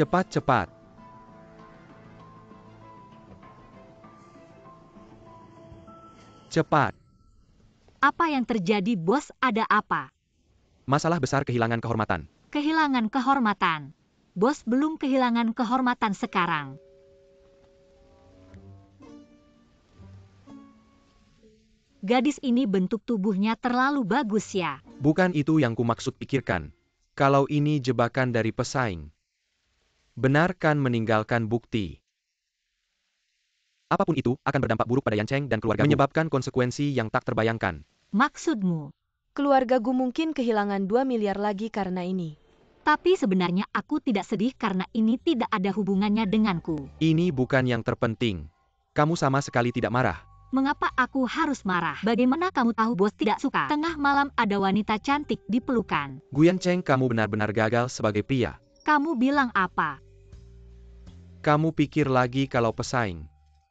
Cepat-cepat. Cepat. Apa yang terjadi, bos? Ada apa? Masalah besar, kehilangan kehormatan. Kehilangan kehormatan. Bos belum kehilangan kehormatan sekarang. Gadis ini bentuk tubuhnya terlalu bagus ya. Bukan itu yang kumaksud pikirkan. Kalau ini jebakan dari pesaing. Benarkan meninggalkan bukti. Apapun itu, akan berdampak buruk pada Yan Cheng dan keluarga. Menyebabkan konsekuensi yang tak terbayangkan. Maksudmu? Keluargaku mungkin kehilangan 2 miliar lagi karena ini. Tapi sebenarnya aku tidak sedih karena ini tidak ada hubungannya denganku. Ini bukan yang terpenting. Kamu sama sekali tidak marah. Mengapa aku harus marah? Bagaimana kamu tahu bos tidak suka? Tengah malam ada wanita cantik di pelukan. Guyan Cheng, kamu benar-benar gagal sebagai pria. Kamu bilang apa? Kamu pikir lagi kalau pesaing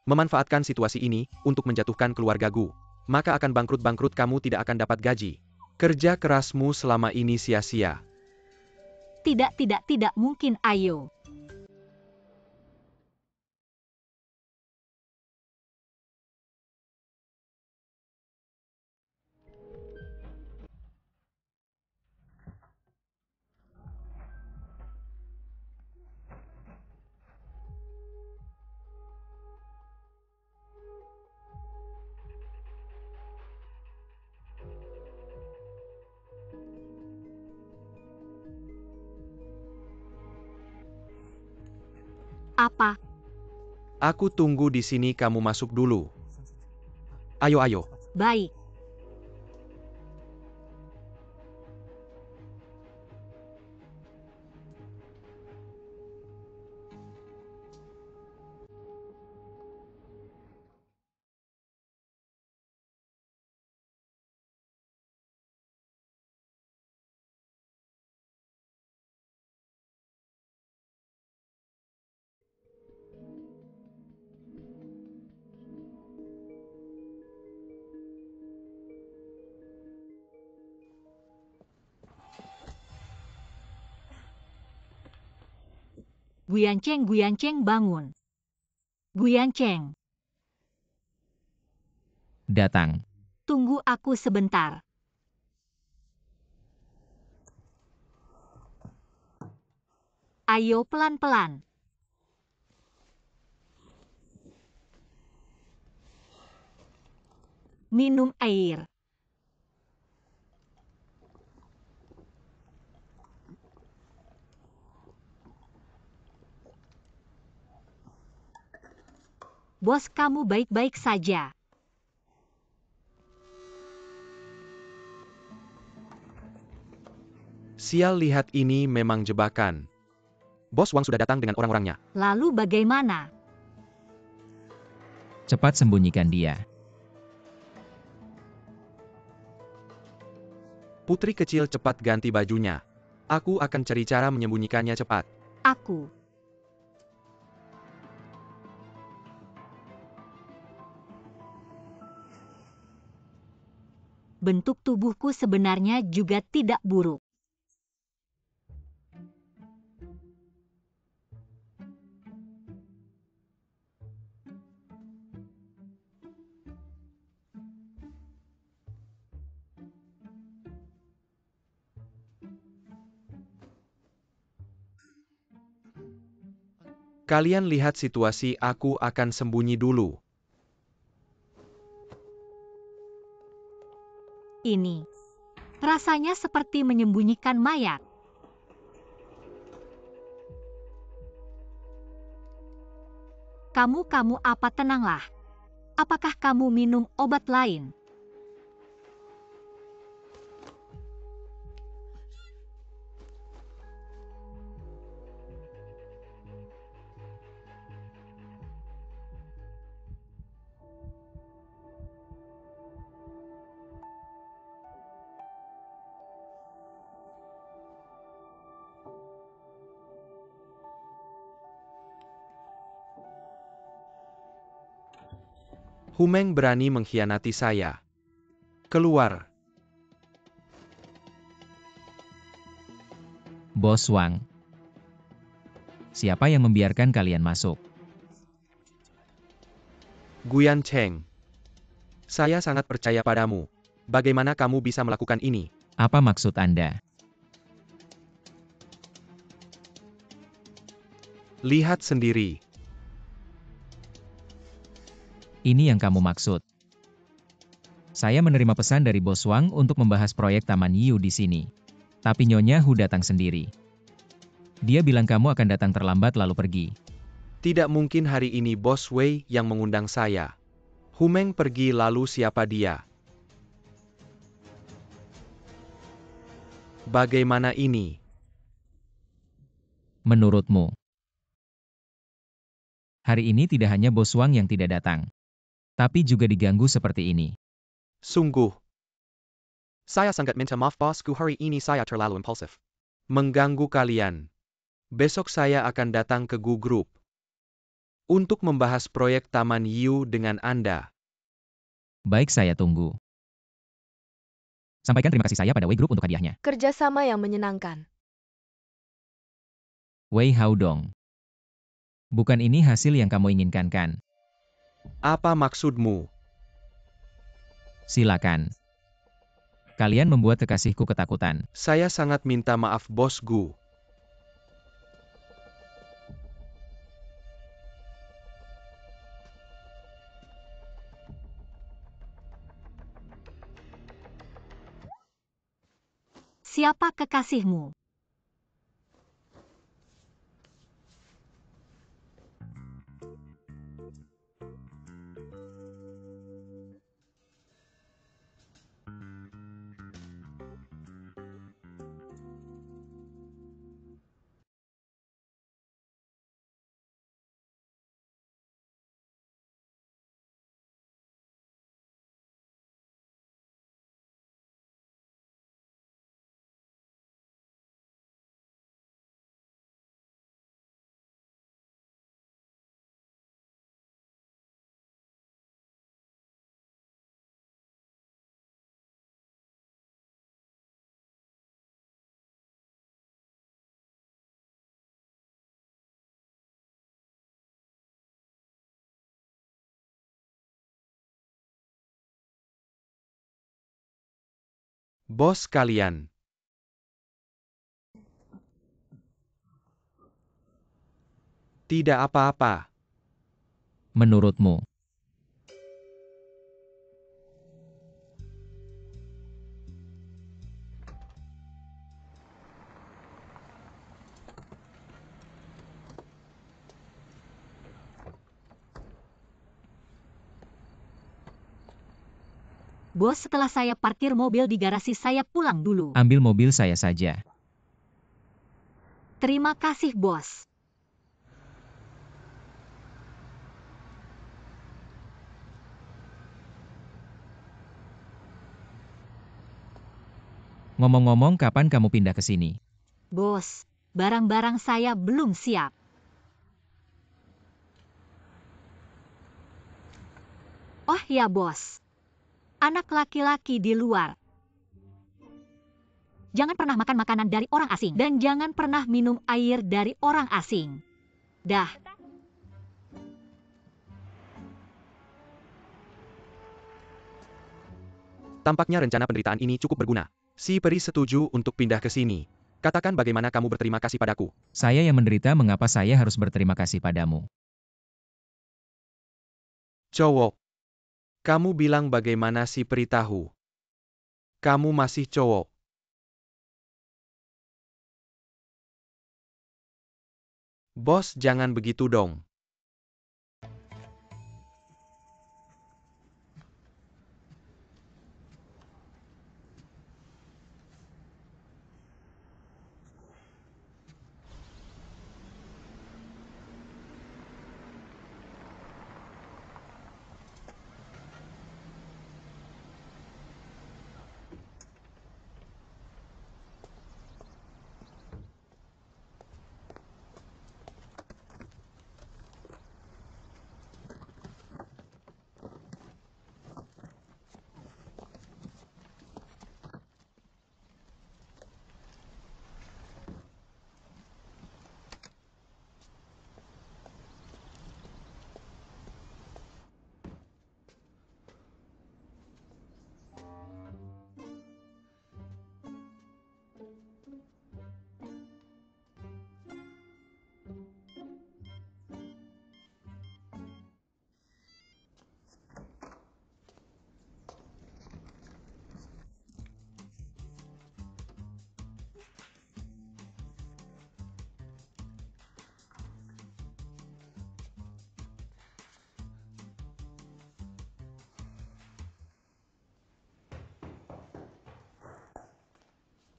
memanfaatkan situasi ini untuk menjatuhkan keluargaku, maka akan bangkrut kamu tidak akan dapat gaji. Kerja kerasmu selama ini sia-sia. Tidak mungkin, ayo. Apa? Aku tunggu di sini, kamu masuk dulu. Ayo. Baik. Guyan Cheng, bangun. Guyan Cheng. Datang. Tunggu aku sebentar. Ayo pelan-pelan. Minum air. Bos, kamu baik-baik saja. Sial, lihat, ini memang jebakan. Bos Wang sudah datang dengan orang-orangnya. Lalu bagaimana? Cepat sembunyikan dia. Putri kecil, cepat ganti bajunya. Aku akan cari cara menyembunyikannya cepat. Aku. Bentuk tubuhku sebenarnya juga tidak buruk. Kalian lihat situasi, aku akan sembunyi dulu. Ini. Rasanya seperti menyembunyikan mayat. Kamu apa, tenanglah. Apakah kamu minum obat lain? Humeng berani mengkhianati saya. Keluar. Bos Wang. Siapa yang membiarkan kalian masuk? Guyan Cheng. Saya sangat percaya padamu. Bagaimana kamu bisa melakukan ini? Apa maksud Anda? Lihat sendiri. Ini yang kamu maksud. Saya menerima pesan dari Bos Wang untuk membahas proyek Taman Yu di sini. Tapi Nyonya Hu datang sendiri. Dia bilang kamu akan datang terlambat lalu pergi. Tidak mungkin hari ini Bos Wei yang mengundang saya. Humeng pergi lalu siapa dia? Bagaimana ini? Menurutmu? Hari ini tidak hanya Bos Wang yang tidak datang. Tapi juga diganggu seperti ini. Sungguh. Saya sangat minta maaf bosku, hari ini saya terlalu impulsif. Mengganggu kalian. Besok saya akan datang ke Gu Group. Untuk membahas proyek Taman Yu dengan Anda. Baik, saya tunggu. Sampaikan terima kasih saya pada Wei Group untuk hadiahnya. Kerjasama yang menyenangkan. Wei Haodong. Bukan ini hasil yang kamu inginkan kan? Apa maksudmu? Silakan. Kalian membuat kekasihku ketakutan. Saya sangat minta maaf Bos Gu. Siapa kekasihmu? Bos kalian. Tidak apa-apa. Menurutmu? Bos, setelah saya parkir mobil di garasi saya pulang dulu. Ambil mobil saya saja. Terima kasih, Bos. Ngomong-ngomong, kapan kamu pindah ke sini? Bos, barang-barang saya belum siap. Oh ya, Bos. Anak laki-laki di luar. Jangan pernah makan makanan dari orang asing. Dan jangan pernah minum air dari orang asing. Dah. Tampaknya rencana penderitaan ini cukup berguna. Si peri setuju untuk pindah ke sini. Katakan bagaimana kamu berterima kasih padaku. Saya yang menderita, mengapa saya harus berterima kasih padamu? Cowok. Kamu bilang bagaimana si peri tahu. Kamu masih cowok. Bos, jangan begitu dong.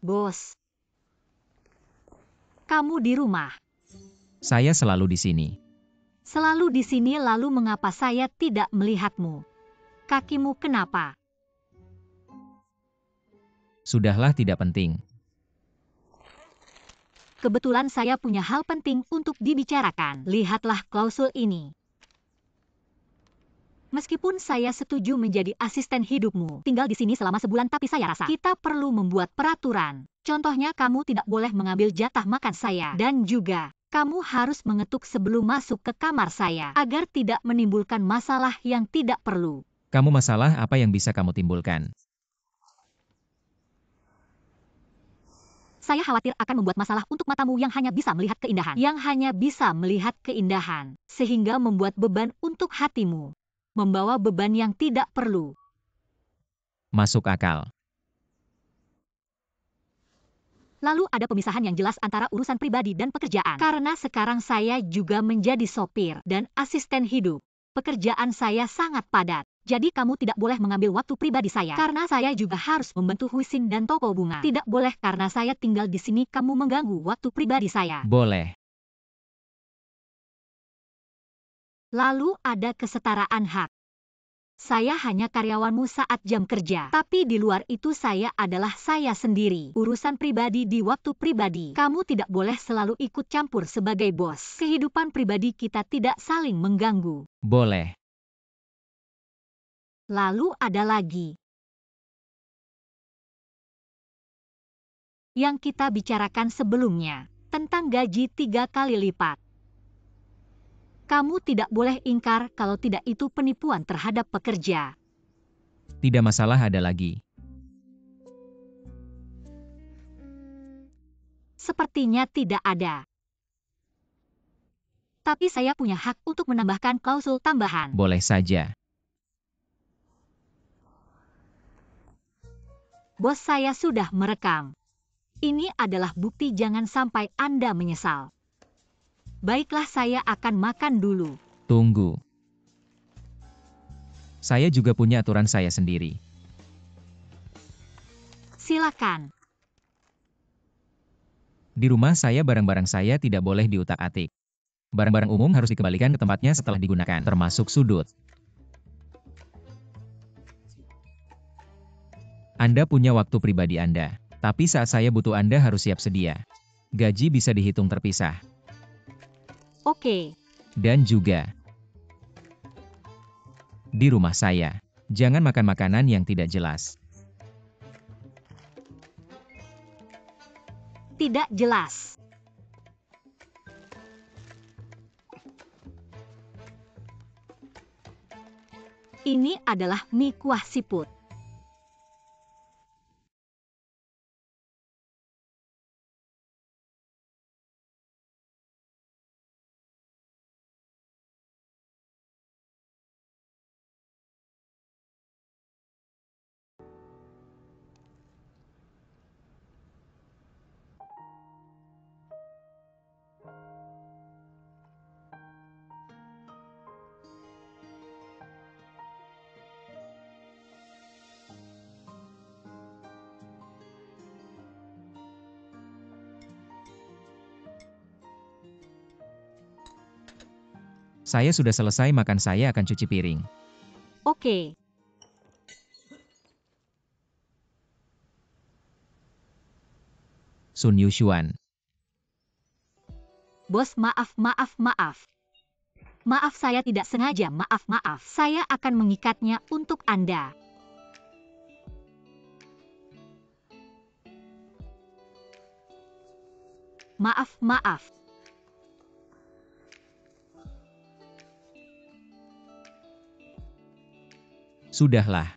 Bos, kamu di rumah. Saya selalu di sini. Selalu di sini, lalu mengapa saya tidak melihatmu? Kakimu kenapa? Sudahlah, tidak penting. Kebetulan saya punya hal penting untuk dibicarakan. Lihatlah klausul ini. Meskipun saya setuju menjadi asisten hidupmu, tinggal di sini selama sebulan, tapi saya rasa kita perlu membuat peraturan. Contohnya, kamu tidak boleh mengambil jatah makan saya. Dan juga, kamu harus mengetuk sebelum masuk ke kamar saya, agar tidak menimbulkan masalah yang tidak perlu. Kamu masalah apa yang bisa kamu timbulkan? Saya khawatir akan membuat masalah untuk matamu yang hanya bisa melihat keindahan. Yang hanya bisa melihat keindahan. Sehingga membuat beban untuk hatimu. Membawa beban yang tidak perlu. Masuk akal. Lalu ada pemisahan yang jelas antara urusan pribadi dan pekerjaan. Karena sekarang saya juga menjadi sopir dan asisten hidup. Pekerjaan saya sangat padat. Jadi kamu tidak boleh mengambil waktu pribadi saya. Karena saya juga harus membantu Husin dan toko bunga. Tidak boleh karena saya tinggal di sini kamu mengganggu waktu pribadi saya. Boleh. Lalu ada kesetaraan hak. Saya hanya karyawanmu saat jam kerja. Tapi di luar itu saya adalah saya sendiri. Urusan pribadi di waktu pribadi. Kamu tidak boleh selalu ikut campur sebagai bos. Kehidupan pribadi kita tidak saling mengganggu. Boleh. Lalu ada lagi yang kita bicarakan sebelumnya. Tentang gaji 3 kali lipat. Kamu tidak boleh ingkar kalau tidak itu penipuan terhadap pekerja. Tidak masalah, ada lagi. Sepertinya tidak ada. Tapi saya punya hak untuk menambahkan klausul tambahan. Boleh saja. Bos saya sudah merekam. Ini adalah bukti, jangan sampai Anda menyesal. Baiklah, saya akan makan dulu. Tunggu. Saya juga punya aturan saya sendiri. Silakan. Di rumah saya barang-barang saya tidak boleh diutak-atik. Barang-barang umum harus dikembalikan ke tempatnya setelah digunakan, termasuk sudut. Anda punya waktu pribadi Anda, tapi saat saya butuh Anda harus siap sedia. Gaji bisa dihitung terpisah. Oke. Dan juga, di rumah saya, jangan makan makanan yang tidak jelas. Tidak jelas. Ini adalah mie kuah siput. Saya sudah selesai makan, saya akan cuci piring. Oke. Sun Yushuan. Bos, maaf. Maaf, saya tidak sengaja, maaf. Saya akan mengikatnya untuk Anda. Maaf. Sudahlah.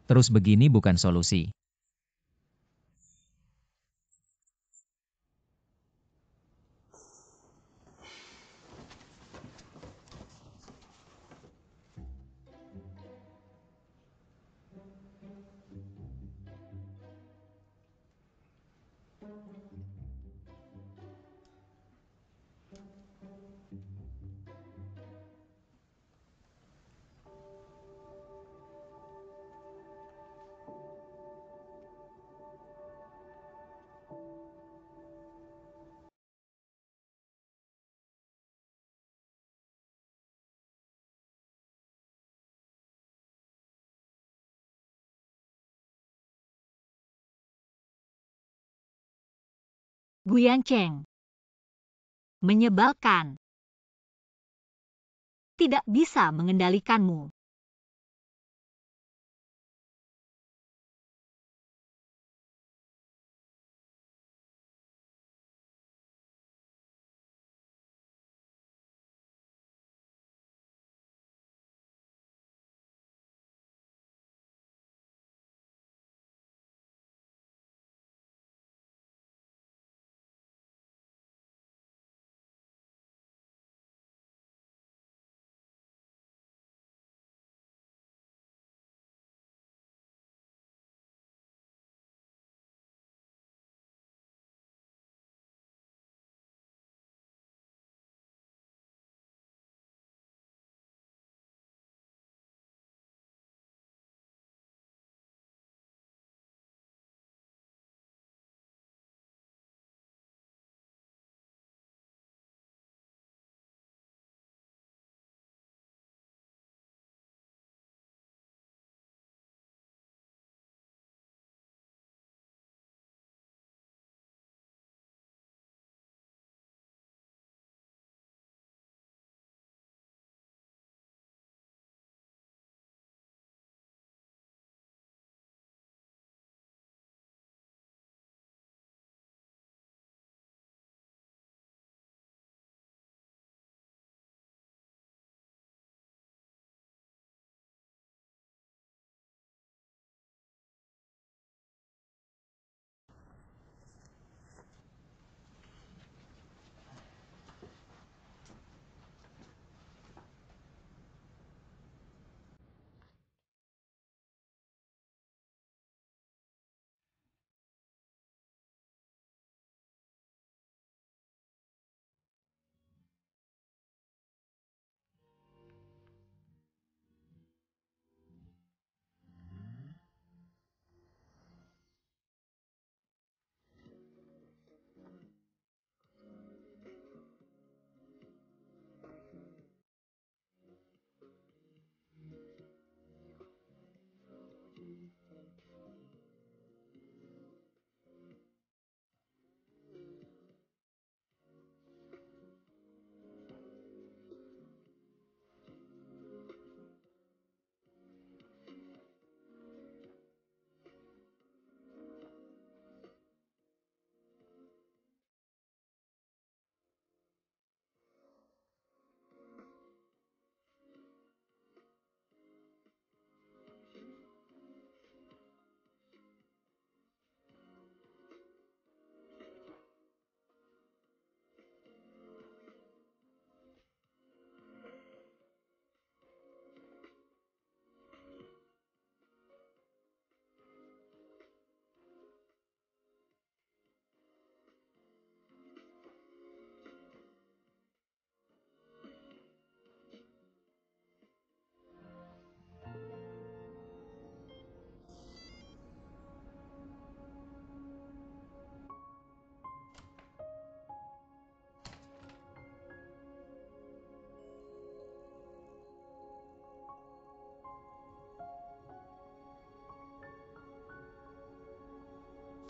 Terus begini bukan solusi. Guyan Cheng. Menyebalkan. Tidak bisa mengendalikanmu.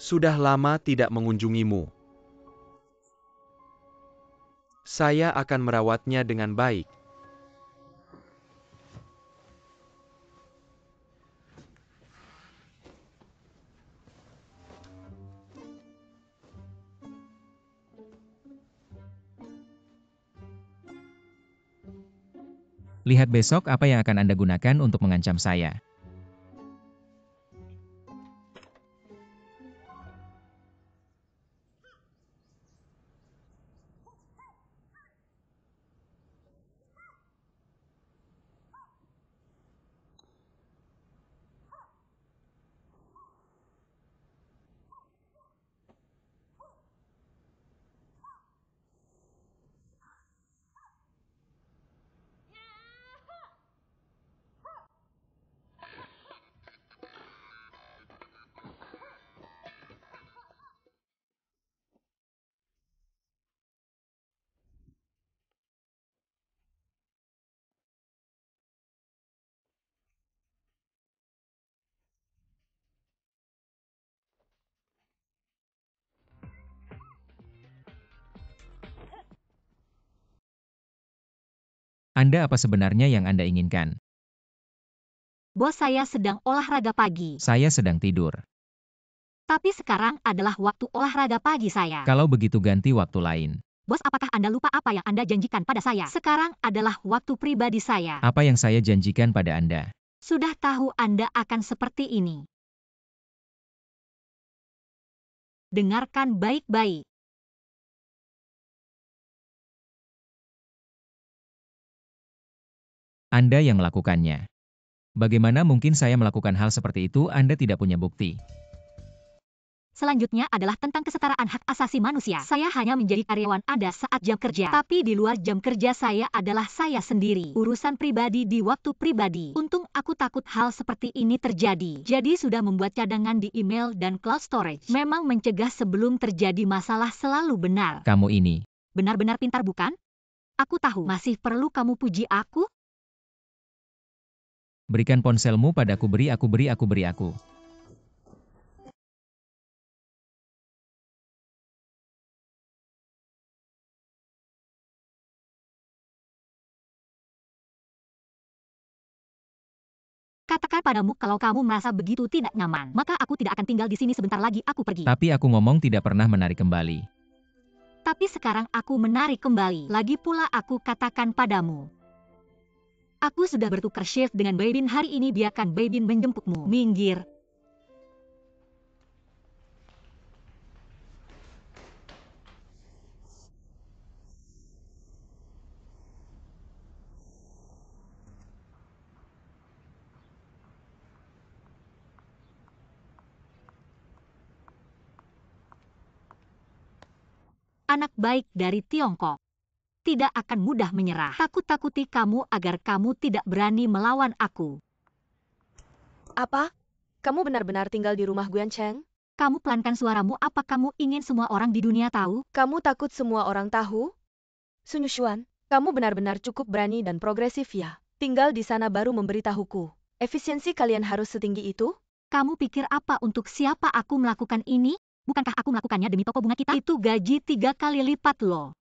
Sudah lama tidak mengunjungimu. Saya akan merawatnya dengan baik. Lihat besok apa yang akan Anda gunakan untuk mengancam saya. Anda apa sebenarnya yang Anda inginkan? Bos, saya sedang olahraga pagi. Saya sedang tidur. Tapi sekarang adalah waktu olahraga pagi saya. Kalau begitu ganti waktu lain. Bos, apakah Anda lupa apa yang Anda janjikan pada saya? Sekarang adalah waktu pribadi saya. Apa yang saya janjikan pada Anda? Sudah tahu Anda akan seperti ini. Dengarkan baik-baik. Anda yang melakukannya. Bagaimana mungkin saya melakukan hal seperti itu? Anda tidak punya bukti. Selanjutnya adalah tentang kesetaraan hak asasi manusia. Saya hanya menjadi karyawan Anda saat jam kerja. Tapi di luar jam kerja saya adalah saya sendiri. Urusan pribadi di waktu pribadi. Untung aku takut hal seperti ini terjadi. Jadi sudah membuat cadangan di email dan cloud storage. Memang mencegah sebelum terjadi masalah selalu benar. Kamu ini. Benar-benar pintar bukan? Aku tahu. Masih perlu kamu puji aku? Berikan ponselmu padaku, beri aku. Katakan padamu kalau kamu merasa begitu tidak nyaman. Maka aku tidak akan tinggal di sini, sebentar lagi aku pergi. Tapi aku ngomong tidak pernah menarik kembali. Tapi sekarang aku menarik kembali. Lagi pula aku katakan padamu. Aku sudah bertukar shift dengan Baybin hari ini, biarkan Baybin menjemputmu. Minggir. Anak baik dari Tiongkok. Tidak akan mudah menyerah. Takut-takuti kamu agar kamu tidak berani melawan aku. Apa? Kamu benar-benar tinggal di rumah Guan Cheng? Kamu pelankan suaramu, apa kamu ingin semua orang di dunia tahu? Kamu takut semua orang tahu? Sun Yuxuan, kamu benar-benar cukup berani dan progresif ya. Tinggal di sana baru memberitahuku. Efisiensi kalian harus setinggi itu? Kamu pikir apa untuk siapa aku melakukan ini? Bukankah aku melakukannya demi toko bunga kita? Itu gaji 3 kali lipat loh.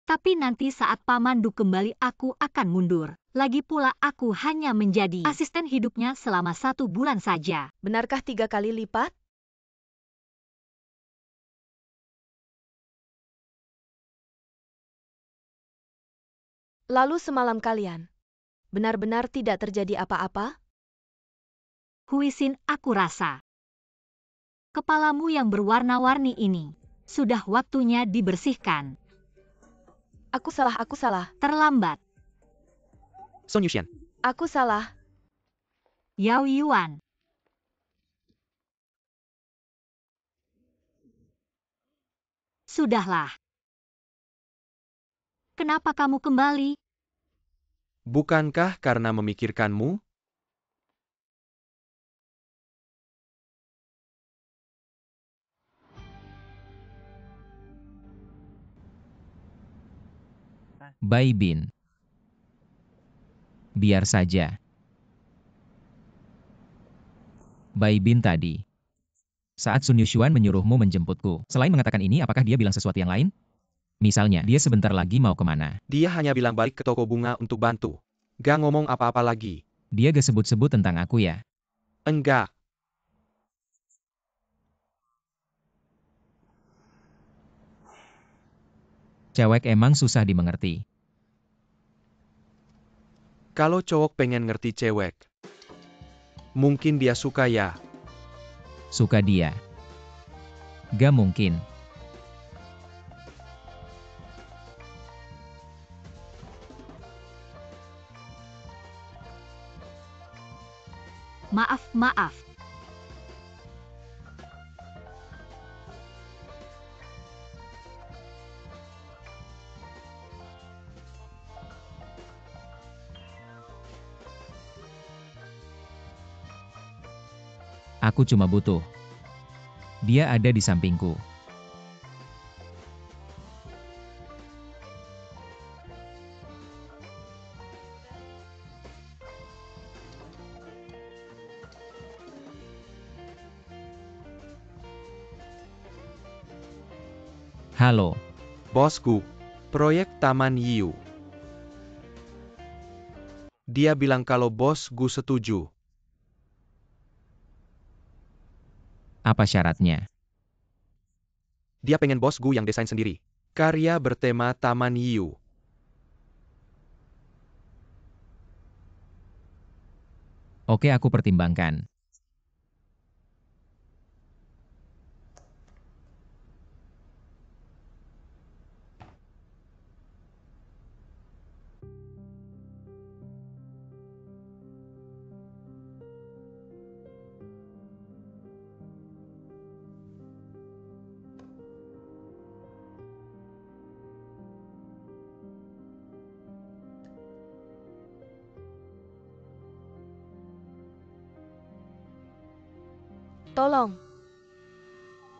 Tapi nanti saat Pamandu kembali aku akan mundur. Lagi pula aku hanya menjadi asisten hidupnya selama 1 bulan saja. Benarkah 3 kali lipat? Lalu semalam kalian benar-benar tidak terjadi apa-apa? Huisin, aku rasa kepalamu yang berwarna-warni ini sudah waktunya dibersihkan. Aku salah. Terlambat. Sun Yuxian. Aku salah. Yao Yuan. Sudahlah. Kenapa kamu kembali? Bukankah karena memikirkanmu? Baybin. Biar saja. Baybin tadi. Saat Sun Yuxuan menyuruhmu menjemputku, selain mengatakan ini, apakah dia bilang sesuatu yang lain? Misalnya, dia sebentar lagi mau kemana? Dia hanya bilang balik ke toko bunga untuk bantu. Gak ngomong apa-apa lagi. Dia gak sebut-sebut tentang aku ya? Enggak. Cewek emang susah dimengerti. Kalau cowok pengen ngerti cewek, mungkin dia suka ya. Suka dia. Gak mungkin. Maaf. Aku cuma butuh. Dia ada di sampingku. Halo. Bosku, proyek Taman Yiu. Dia bilang kalau bos Gu setuju. Apa syaratnya? Dia pengen bos Gu yang desain sendiri. Karya bertema Taman Yiu. Oke, aku pertimbangkan.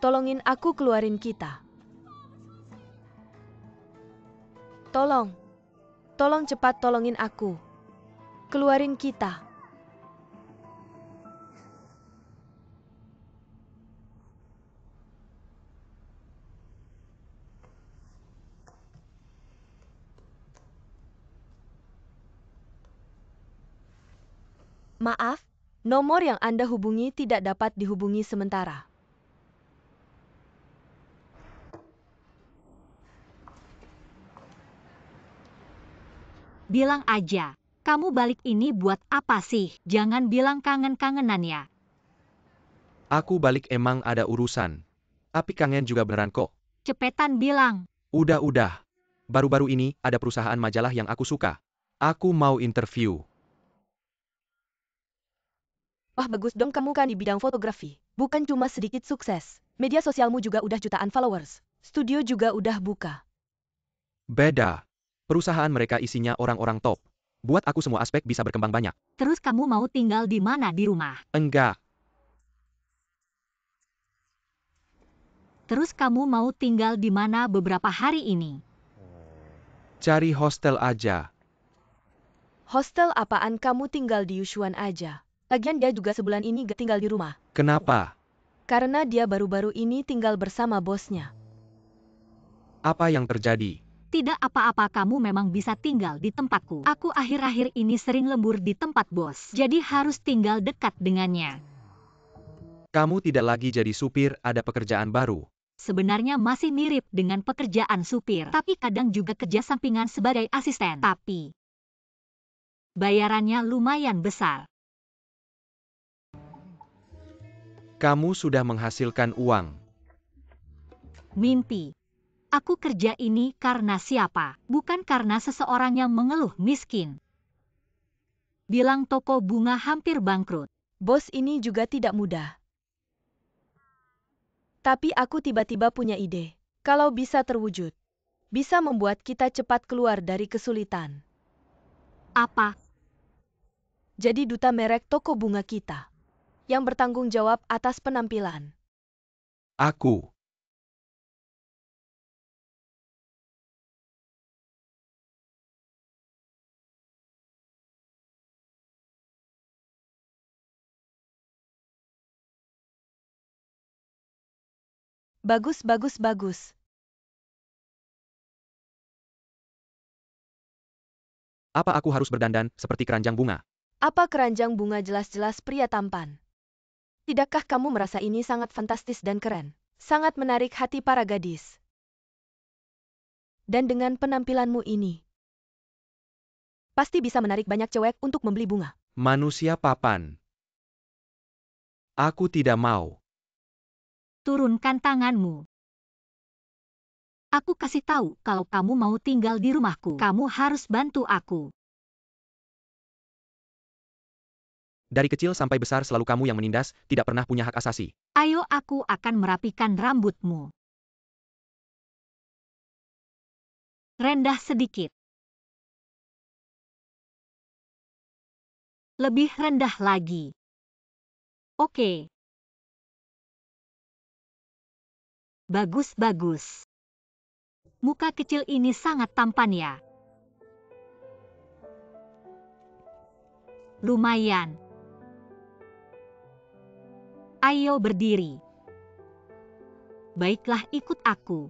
Tolongin aku keluarin kita. Tolong cepat tolongin aku. Keluarin kita. Maaf, nomor yang Anda hubungi tidak dapat dihubungi sementara. Bilang aja, kamu balik ini buat apa sih? Jangan bilang kangen-kangenan ya. Aku balik emang ada urusan. Tapi kangen juga beneran kok. Cepetan bilang. Udah. Baru-baru ini ada perusahaan majalah yang aku suka. Aku mau interview. Wah bagus dong kamu kan di bidang fotografi. Bukan cuma sedikit sukses. Media sosialmu juga udah jutaan followers. Studio juga udah buka. Beda. Perusahaan mereka isinya orang-orang top. Buat aku semua aspek bisa berkembang banyak. Terus kamu mau tinggal di mana di rumah? Enggak. Terus kamu mau tinggal di mana beberapa hari ini? Cari hostel aja. Hostel apaan kamu tinggal di Yushuan aja? Lagian dia juga sebulan ini gak tinggal di rumah. Kenapa? Karena dia baru-baru ini tinggal bersama bosnya. Apa yang terjadi? Tidak apa-apa, kamu memang bisa tinggal di tempatku. Aku akhir-akhir ini sering lembur di tempat bos. Jadi harus tinggal dekat dengannya. Kamu tidak lagi jadi supir, ada pekerjaan baru. Sebenarnya masih mirip dengan pekerjaan supir. Tapi kadang juga kerja sampingan sebagai asisten. Tapi bayarannya lumayan besar. Kamu sudah menghasilkan uang. Mimpi. Aku kerja ini karena siapa? Bukan karena seseorang yang mengeluh miskin. Bilang toko bunga hampir bangkrut. Bos ini juga tidak mudah. Tapi aku tiba-tiba punya ide. Kalau bisa terwujud, bisa membuat kita cepat keluar dari kesulitan. Apa? Jadi duta merek toko bunga kita. Yang bertanggung jawab atas penampilan. Aku. Bagus. Apa aku harus berdandan seperti keranjang bunga? Apa keranjang bunga jelas-jelas pria tampan? Tidakkah kamu merasa ini sangat fantastis dan keren? Sangat menarik hati para gadis. Dan dengan penampilanmu ini, pasti bisa menarik banyak cewek untuk membeli bunga. Manusia papan. Aku tidak mau. Turunkan tanganmu. Aku kasih tahu kalau kamu mau tinggal di rumahku. Kamu harus bantu aku. Dari kecil sampai besar selalu kamu yang menindas, tidak pernah punya hak asasi. Ayo, aku akan merapikan rambutmu. Rendah sedikit. Lebih rendah lagi. Oke. Bagus. Muka kecil ini sangat tampan ya. Lumayan. Ayo berdiri. Baiklah, ikut aku.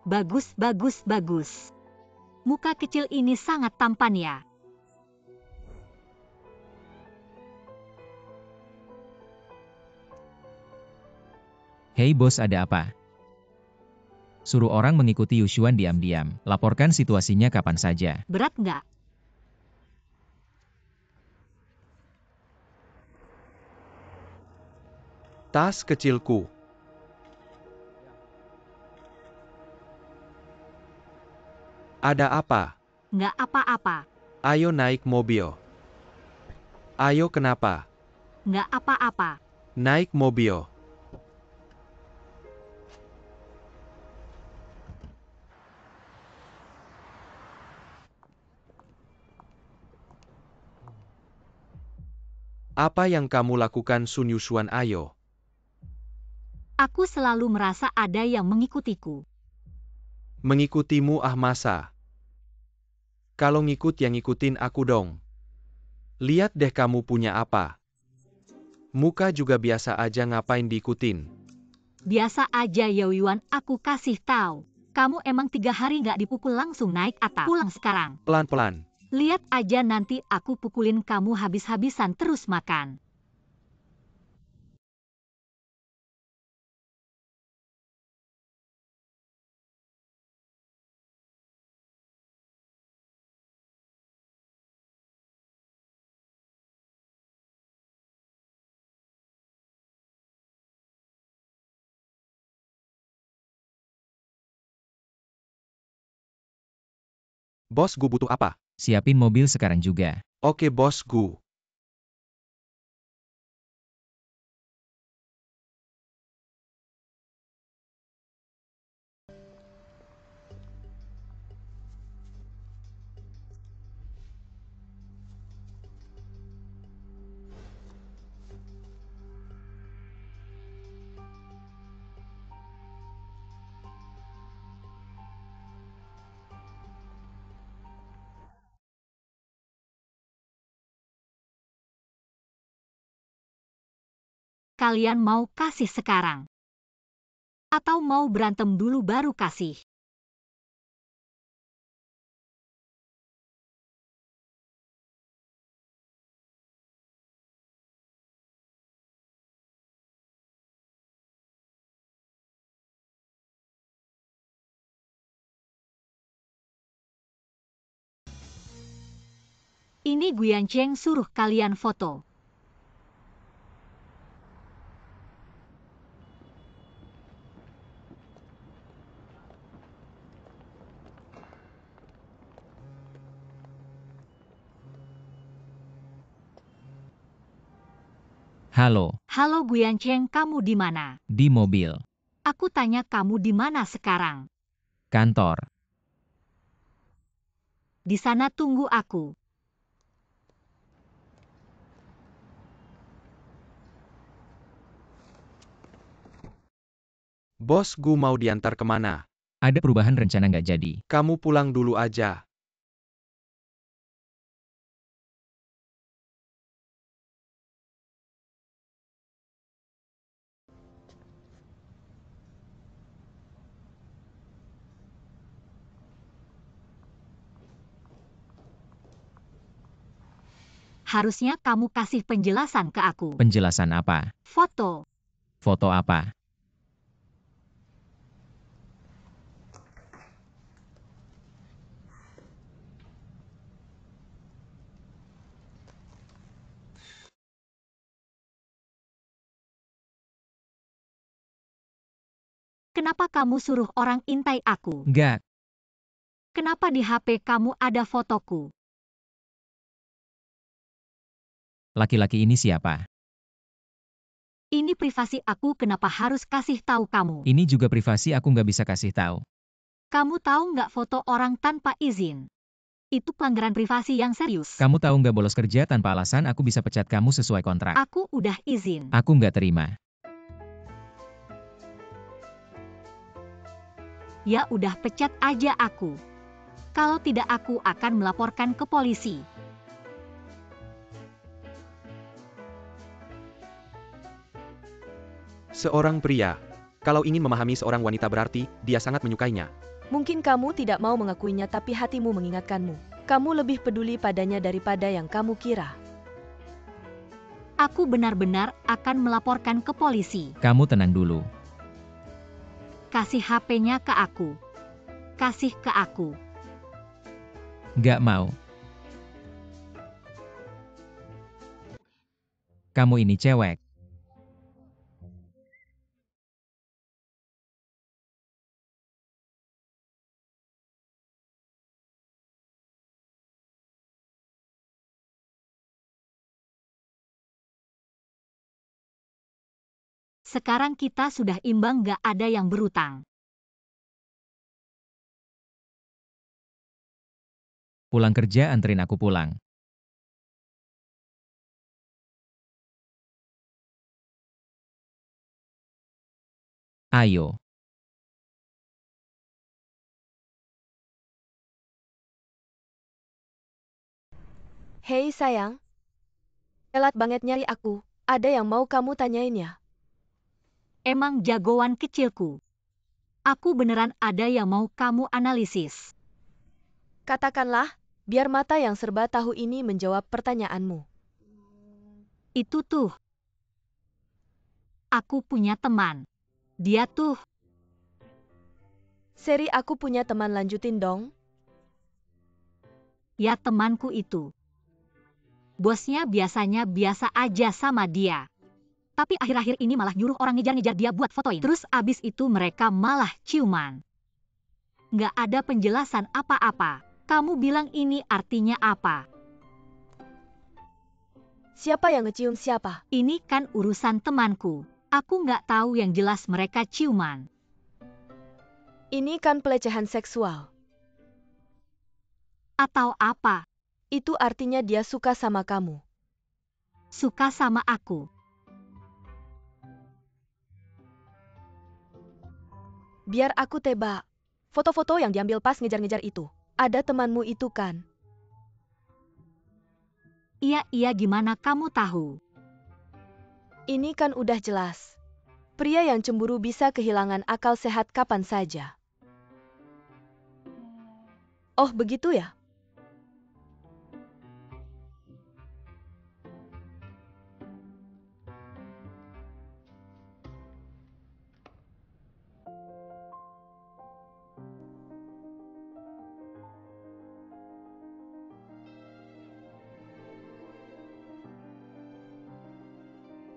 Bagus, bagus, bagus. Muka kecil ini sangat tampan ya. Hei bos, ada apa? Suruh orang mengikuti Yushuan diam-diam. Laporkan situasinya kapan saja. Berat nggak? Tas kecilku. Ada apa? Nggak apa-apa. Ayo naik mobil. Ayo kenapa? Nggak apa-apa. Naik mobil. Apa yang kamu lakukan Sun Yushuan? Ayo. Aku selalu merasa ada yang mengikutiku. Mengikutimu masa? Kalau ngikut yang ngikutin aku dong. Lihat deh kamu punya apa. Muka juga biasa aja, ngapain diikutin? Biasa aja Yaoyuan, aku kasih tahu. Kamu emang 3 hari nggak dipukul langsung naik atap. Pulang sekarang. Pelan-pelan. Lihat aja nanti aku pukulin kamu habis-habisan terus makan. Bos, gue butuh apa? Siapin mobil sekarang juga. Oke bos, gue. Kalian mau kasih sekarang? Atau mau berantem dulu baru kasih? Ini Guyancheng suruh kalian foto. Halo, Halo Guyancheng, kamu di mana? di mobil. Aku tanya kamu di mana sekarang? Kantor. Di sana tunggu aku. Bos, gue mau diantar kemana? Ada perubahan rencana nggak jadi? Kamu pulang dulu aja. Harusnya kamu kasih penjelasan ke aku. Penjelasan apa? Foto. Foto apa? Kenapa kamu suruh orang intai aku? Nggak. Kenapa di HP kamu ada fotoku? Laki-laki ini siapa? Ini privasi aku, kenapa harus kasih tahu kamu? Ini juga privasi, aku nggak bisa kasih tahu. Kamu tahu nggak foto orang tanpa izin? Itu pelanggaran privasi yang serius. Kamu tahu nggak bolos kerja tanpa alasan aku bisa pecat kamu sesuai kontrak. Aku udah izin. Aku nggak terima. Ya udah, pecat aja aku. Kalau tidak aku akan melaporkan ke polisi. Seorang pria. Kalau ingin memahami seorang wanita berarti, dia sangat menyukainya. Mungkin kamu tidak mau mengakuinya tapi hatimu mengingatkanmu. Kamu lebih peduli padanya daripada yang kamu kira. Aku benar-benar akan melaporkan ke polisi. Kamu tenang dulu. Kasih HP-nya ke aku. Kasih ke aku. Gak mau. Kamu ini cewek. Sekarang kita sudah imbang, gak ada yang berutang. Pulang kerja anterin aku pulang. Ayo. Hei sayang. Telat banget nyari aku. Ada yang mau kamu tanyain ya? Emang jagoan kecilku. Aku beneran ada yang mau kamu analisis. Katakanlah, biar mata yang serba tahu ini menjawab pertanyaanmu. Itu tuh. Aku punya teman. Dia tuh. Seri aku punya teman, lanjutin dong. Ya temanku itu. Bosnya biasanya biasa aja sama dia. Tapi akhir-akhir ini malah nyuruh orang ngejar-ngejar dia buat fotoin. Terus abis itu mereka malah ciuman. Nggak ada penjelasan apa-apa. Kamu bilang ini artinya apa? Siapa yang ngecium siapa? Ini kan urusan temanku. Aku nggak tahu, yang jelas mereka ciuman. Ini kan pelecehan seksual. Atau apa? Itu artinya dia suka sama kamu. Suka sama aku. Biar aku tebak. Foto-foto yang diambil pas ngejar-ngejar itu. Ada temanmu itu kan? Iya, gimana kamu tahu? Ini kan udah jelas. Pria yang cemburu bisa kehilangan akal sehat kapan saja. Oh, begitu ya?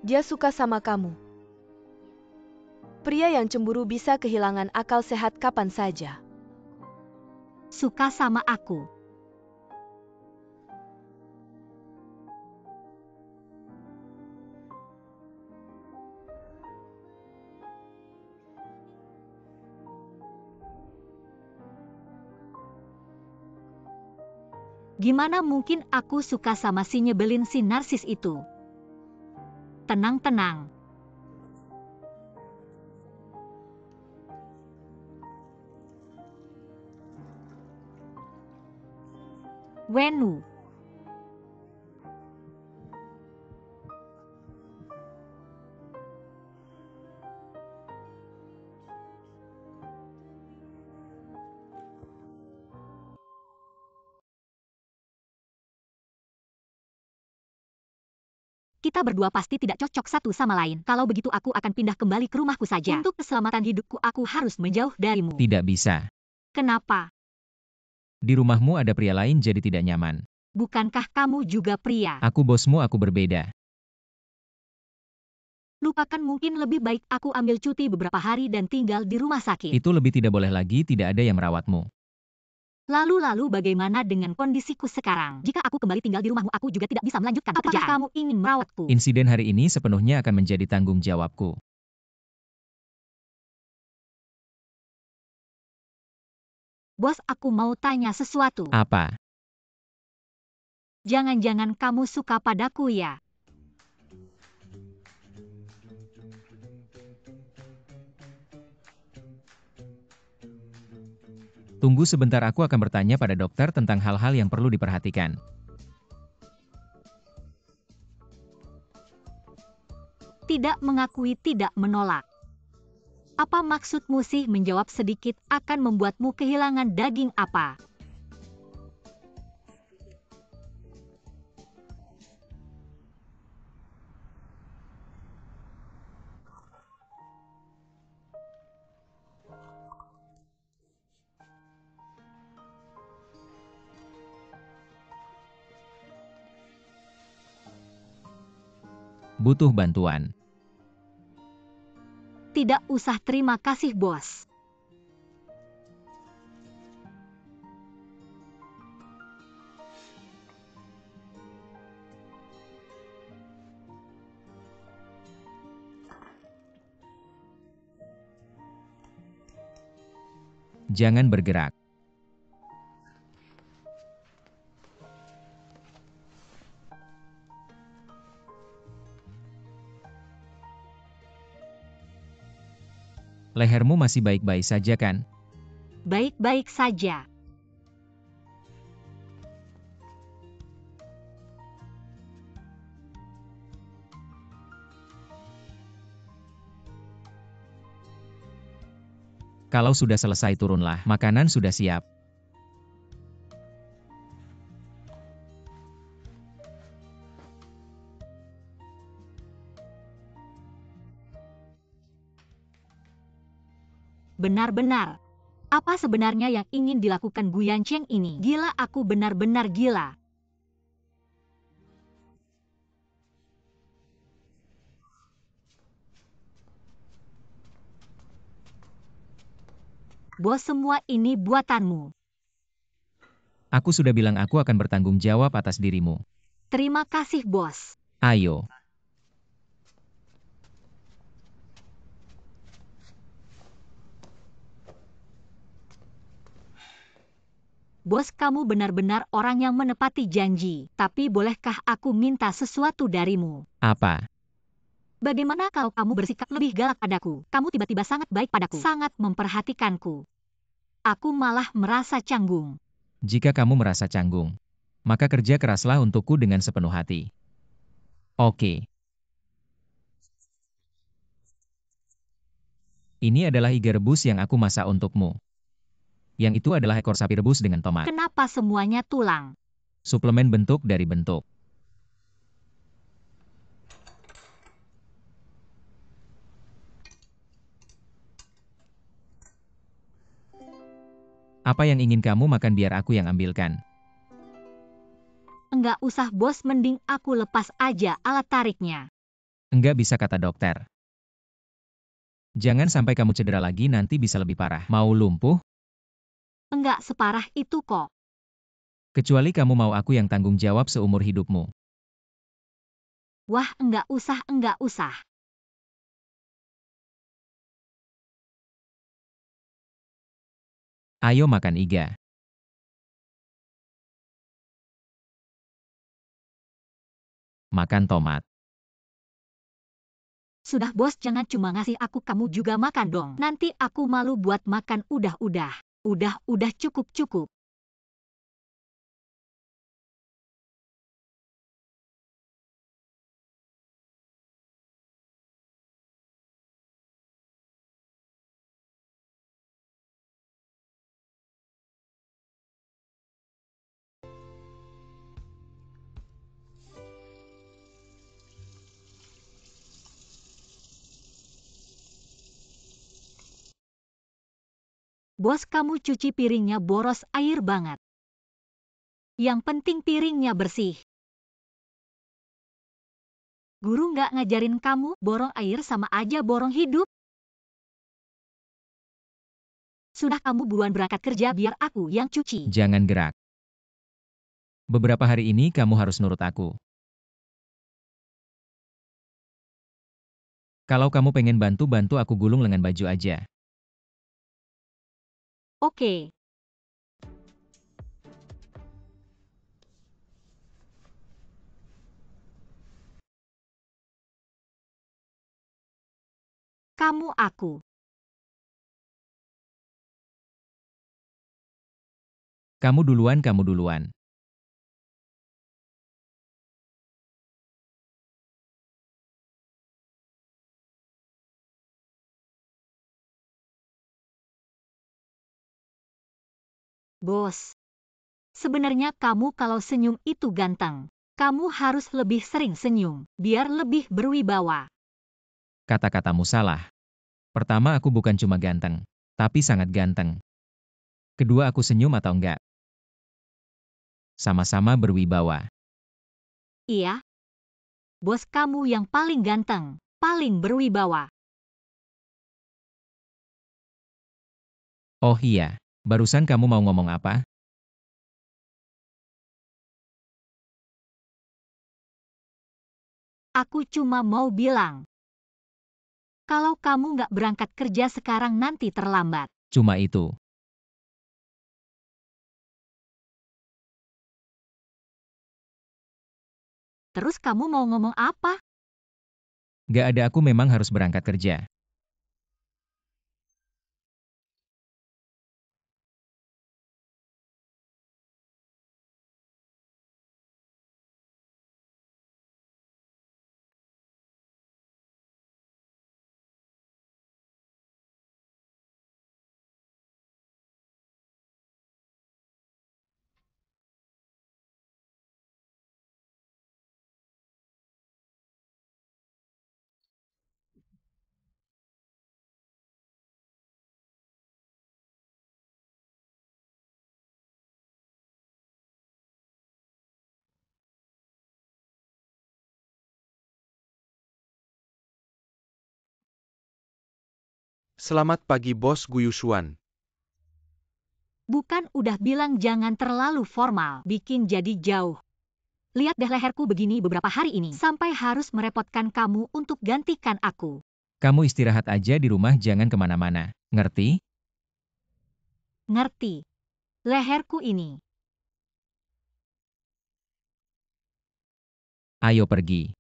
Dia suka sama kamu. Pria yang cemburu bisa kehilangan akal sehat kapan saja. Suka sama aku. Gimana mungkin aku suka sama si nyebelin si narsis itu? Tenang. Wenu. Kita berdua pasti tidak cocok satu sama lain. Kalau begitu aku akan pindah kembali ke rumahku saja. Untuk keselamatan hidupku aku harus menjauh darimu. Tidak bisa. Kenapa? Di rumahmu ada pria lain jadi tidak nyaman. Bukankah kamu juga pria? Aku bosmu, aku berbeda. Lupakan, mungkin lebih baik aku ambil cuti beberapa hari dan tinggal di rumah sakit. Itu lebih tidak boleh lagi, tidak ada yang merawatmu. Lalu bagaimana dengan kondisiku sekarang? Jika aku kembali tinggal di rumahmu, aku juga tidak bisa melanjutkan pekerjaan. Apakah kamu ingin merawatku? Insiden hari ini sepenuhnya akan menjadi tanggung jawabku. Bos, aku mau tanya sesuatu. Apa? Jangan-jangan kamu suka padaku ya? Tunggu sebentar, aku akan bertanya pada dokter tentang hal-hal yang perlu diperhatikan. Tidak mengakui, tidak menolak. Apa maksudmu sih menjawab sedikit akan membuatmu kehilangan daging apa? Butuh bantuan. Tidak usah terima kasih bos. Jangan bergerak. Lehermu masih baik-baik saja kan? Baik-baik saja. Kalau sudah selesai turunlah, makanan sudah siap. Benar-benar. Apa sebenarnya yang ingin dilakukan Gu Yancheng ini? Gila, aku benar-benar gila. Bos, semua ini buatanmu. Aku sudah bilang aku akan bertanggung jawab atas dirimu. Terima kasih bos. Ayo. Bos, kamu benar-benar orang yang menepati janji. Tapi bolehkah aku minta sesuatu darimu? Apa? Bagaimana kalau kamu bersikap lebih galak padaku? Kamu tiba-tiba sangat baik padaku, sangat memperhatikanku. Aku malah merasa canggung. Jika kamu merasa canggung, maka kerja keraslah untukku dengan sepenuh hati. Oke. Ini adalah iga rebus yang aku masak untukmu. Yang itu adalah ekor sapi rebus dengan tomat. Kenapa semuanya tulang? Suplemen bentuk dari bentuk. Apa yang ingin kamu makan biar aku yang ambilkan? Enggak usah bos, mending aku lepas aja alat tariknya. Enggak bisa, kata dokter. Jangan sampai kamu cedera lagi, nanti bisa lebih parah. Mau lumpuh? Enggak separah itu kok. Kecuali kamu mau aku yang tanggung jawab seumur hidupmu. Wah, enggak usah, enggak usah. Ayo makan iga. Makan tomat. Sudah bos, jangan cuma ngasih aku, kamu juga makan dong. Nanti aku malu buat makan. Udah. Udah, cukup. Bos, kamu cuci piringnya boros air banget. Yang penting piringnya bersih. Guru nggak ngajarin kamu borong air sama aja borong hidup? Sudah, kamu buruan berangkat kerja biar aku yang cuci. Jangan gerak. Beberapa hari ini kamu harus nurut aku. Kalau kamu pengen bantu aku gulung lengan baju aja. Oke. Aku. Kamu duluan. Bos, sebenarnya kamu kalau senyum itu ganteng. Kamu harus lebih sering senyum, biar lebih berwibawa. Kata-katamu salah. Pertama, aku bukan cuma ganteng, tapi sangat ganteng. Kedua, aku senyum atau enggak. Sama-sama berwibawa. Iya, bos kamu yang paling ganteng, paling berwibawa. Oh iya, barusan kamu mau ngomong apa? Aku cuma mau bilang, kalau kamu nggak berangkat kerja sekarang nanti terlambat. Cuma itu. Terus kamu mau ngomong apa? Gak ada, aku memang harus berangkat kerja. Selamat pagi Bos Guyushuan. Bukan udah bilang jangan terlalu formal, bikin jadi jauh. Lihat deh leherku begini beberapa hari ini, sampai harus merepotkan kamu untuk gantikan aku. Kamu istirahat aja di rumah, jangan kemana-mana. Ngerti? Ngerti? Leherku ini. Ayo pergi.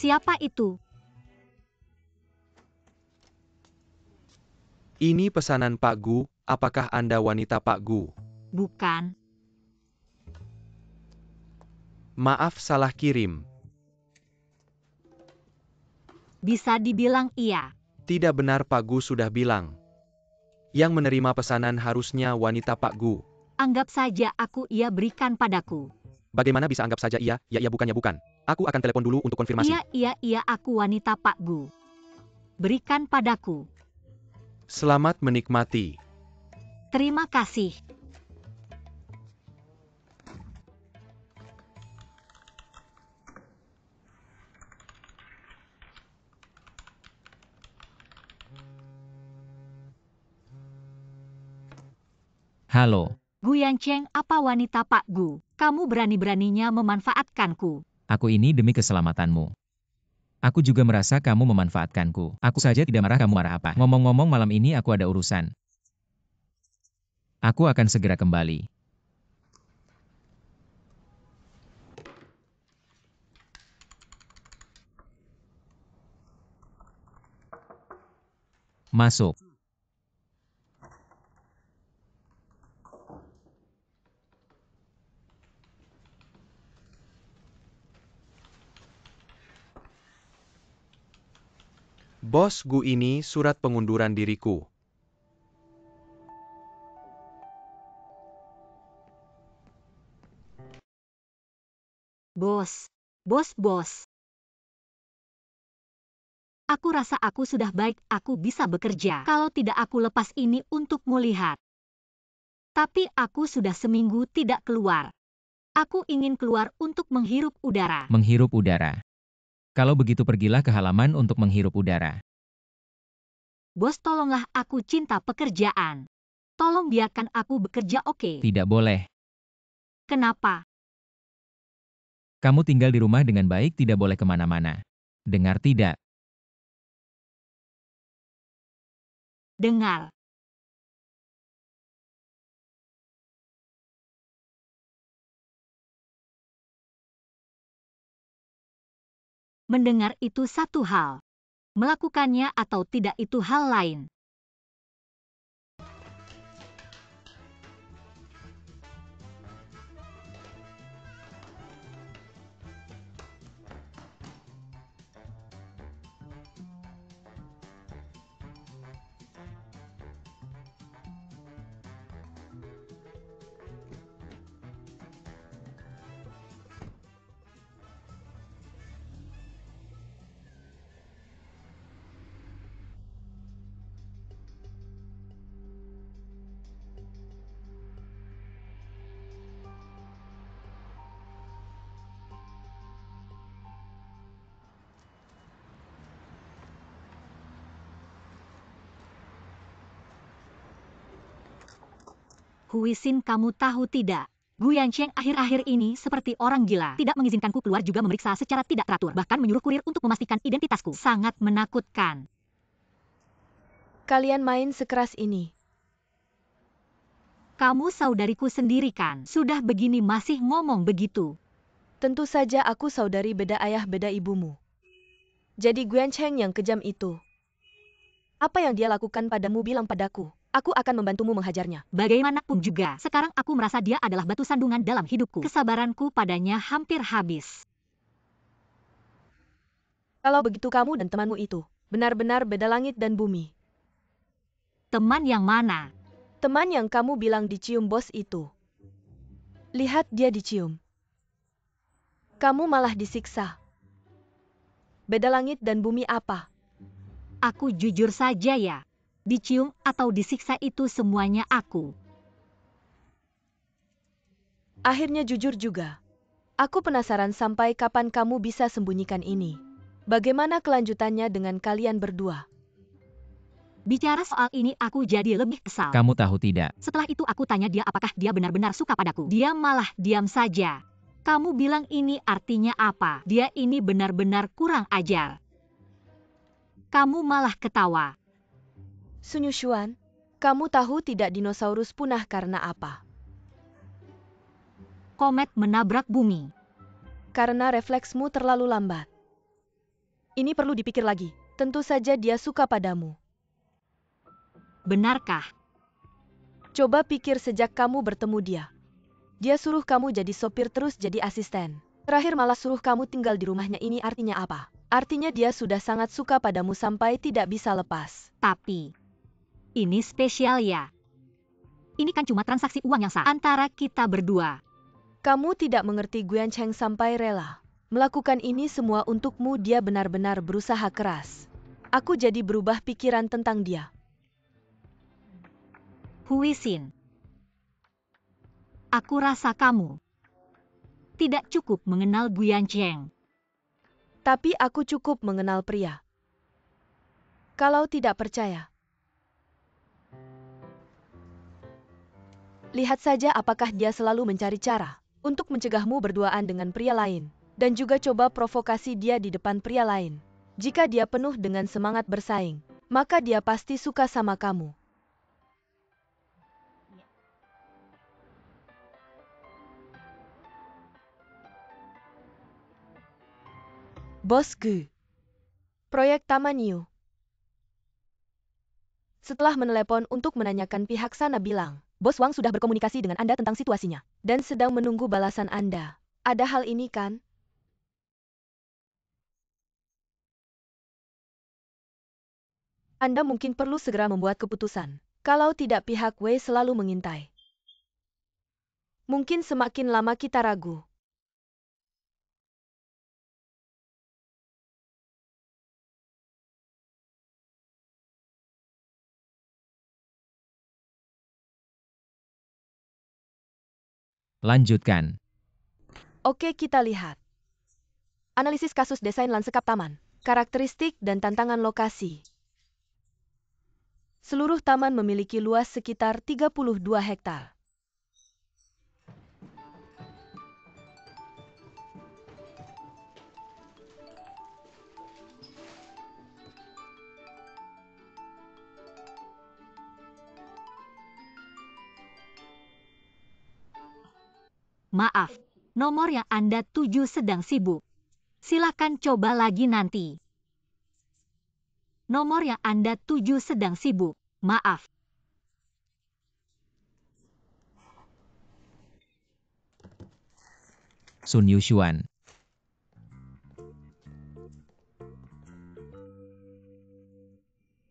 Siapa itu? Ini pesanan Pak Gu, apakah Anda wanita Pak Gu? Bukan. Maaf salah kirim. Bisa dibilang iya. Tidak benar Pak Gu sudah bilang. Yang menerima pesanan harusnya wanita Pak Gu. Anggap saja aku ia berikan padaku. Bagaimana bisa anggap saja iya, ya bukannya bukan. Aku akan telepon dulu untuk konfirmasi. Iya aku wanita Pak Gu. Berikan padaku. Selamat menikmati. Terima kasih. Halo, Gu Yancheng, apa wanita Pak Gu? Kamu berani-beraninya memanfaatkanku. aku ini demi keselamatanmu. Aku juga merasa kamu memanfaatkanku. Aku saja tidak marah, kamu marah apa? Ngomong-ngomong, malam ini aku ada urusan. Aku akan segera kembali. Masuk. Bos Gu, ini surat pengunduran diriku. Bos. Aku rasa aku sudah baik, aku bisa bekerja. Kalau tidak aku lepas ini untukmu lihat. Tapi aku sudah seminggu tidak keluar. Aku ingin keluar untuk menghirup udara. Menghirup udara. Kalau begitu pergilah ke halaman untuk menghirup udara. Bos, tolonglah, aku cinta pekerjaan. Tolong biarkan aku bekerja, oke? Tidak boleh. Kenapa? Kamu tinggal di rumah dengan baik, tidak boleh kemana-mana. Dengar tidak? Dengar. Mendengar itu satu hal. Melakukannya atau tidak itu hal lain. Huisin, kamu tahu tidak? Gu Yancheng akhir-akhir ini seperti orang gila. Tidak mengizinkanku keluar, juga memeriksa secara tidak teratur. Bahkan menyuruh kurir untuk memastikan identitasku. Sangat menakutkan. Kalian main sekeras ini. Kamu saudariku sendiri kan? Sudah begini masih ngomong begitu. Tentu saja aku saudari beda ayah beda ibumu. Jadi Guancheng yang kejam itu. Apa yang dia lakukan padamu, bilang padaku. Aku akan membantumu menghajarnya. Bagaimanapun juga, sekarang aku merasa dia adalah batu sandungan dalam hidupku. Kesabaranku padanya hampir habis. Kalau begitu kamu dan temanmu itu benar-benar beda langit dan bumi. Teman yang mana? Teman yang kamu bilang dicium bos itu. Lihat dia dicium. Kamu malah disiksa. Beda langit dan bumi apa? Aku jujur saja ya. Dicium atau disiksa itu semuanya aku. Akhirnya jujur juga. Aku penasaran sampai kapan kamu bisa sembunyikan ini. Bagaimana kelanjutannya dengan kalian berdua? Bicara soal ini aku jadi lebih kesal. Kamu tahu tidak? Setelah itu aku tanya dia apakah dia benar-benar suka padaku. Dia malah diam saja. Kamu bilang ini artinya apa? Dia ini benar-benar kurang ajar. Kamu malah ketawa. Sunyushuan, kamu tahu tidak dinosaurus punah karena apa? Komet menabrak bumi. Karena refleksmu terlalu lambat. Ini perlu dipikir lagi. Tentu saja dia suka padamu. Benarkah? Coba pikir sejak kamu bertemu dia. Dia suruh kamu jadi sopir terus jadi asisten. Terakhir malah suruh kamu tinggal di rumahnya, ini artinya apa? Artinya dia sudah sangat suka padamu sampai tidak bisa lepas. Tapi, ini spesial ya. Ini kan cuma transaksi uang yang sah antara kita berdua. Kamu tidak mengerti Guancheng sampai rela melakukan ini semua untukmu. Dia benar-benar berusaha keras. Aku jadi berubah pikiran tentang dia. Huisin. Aku rasa kamu tidak cukup mengenal Guancheng. Tapi aku cukup mengenal pria. Kalau tidak percaya, lihat saja apakah dia selalu mencari cara untuk mencegahmu berduaan dengan pria lain. Dan juga coba provokasi dia di depan pria lain. Jika dia penuh dengan semangat bersaing, maka dia pasti suka sama kamu. Bos Gu. Proyek Taman Yu. Setelah menelepon untuk menanyakan, pihak sana bilang, Bos Wang sudah berkomunikasi dengan Anda tentang situasinya dan sedang menunggu balasan Anda. Ada hal ini kan? Anda mungkin perlu segera membuat keputusan. Kalau tidak, pihak Wei selalu mengintai. Mungkin semakin lama kita ragu. Lanjutkan. Oke, kita lihat. Analisis kasus desain lanskap taman, karakteristik dan tantangan lokasi. Seluruh taman memiliki luas sekitar 32 hektar. Maaf, nomor yang Anda tuju sedang sibuk. Silakan coba lagi nanti. Nomor yang Anda tuju sedang sibuk. Maaf. Sun Yushuan.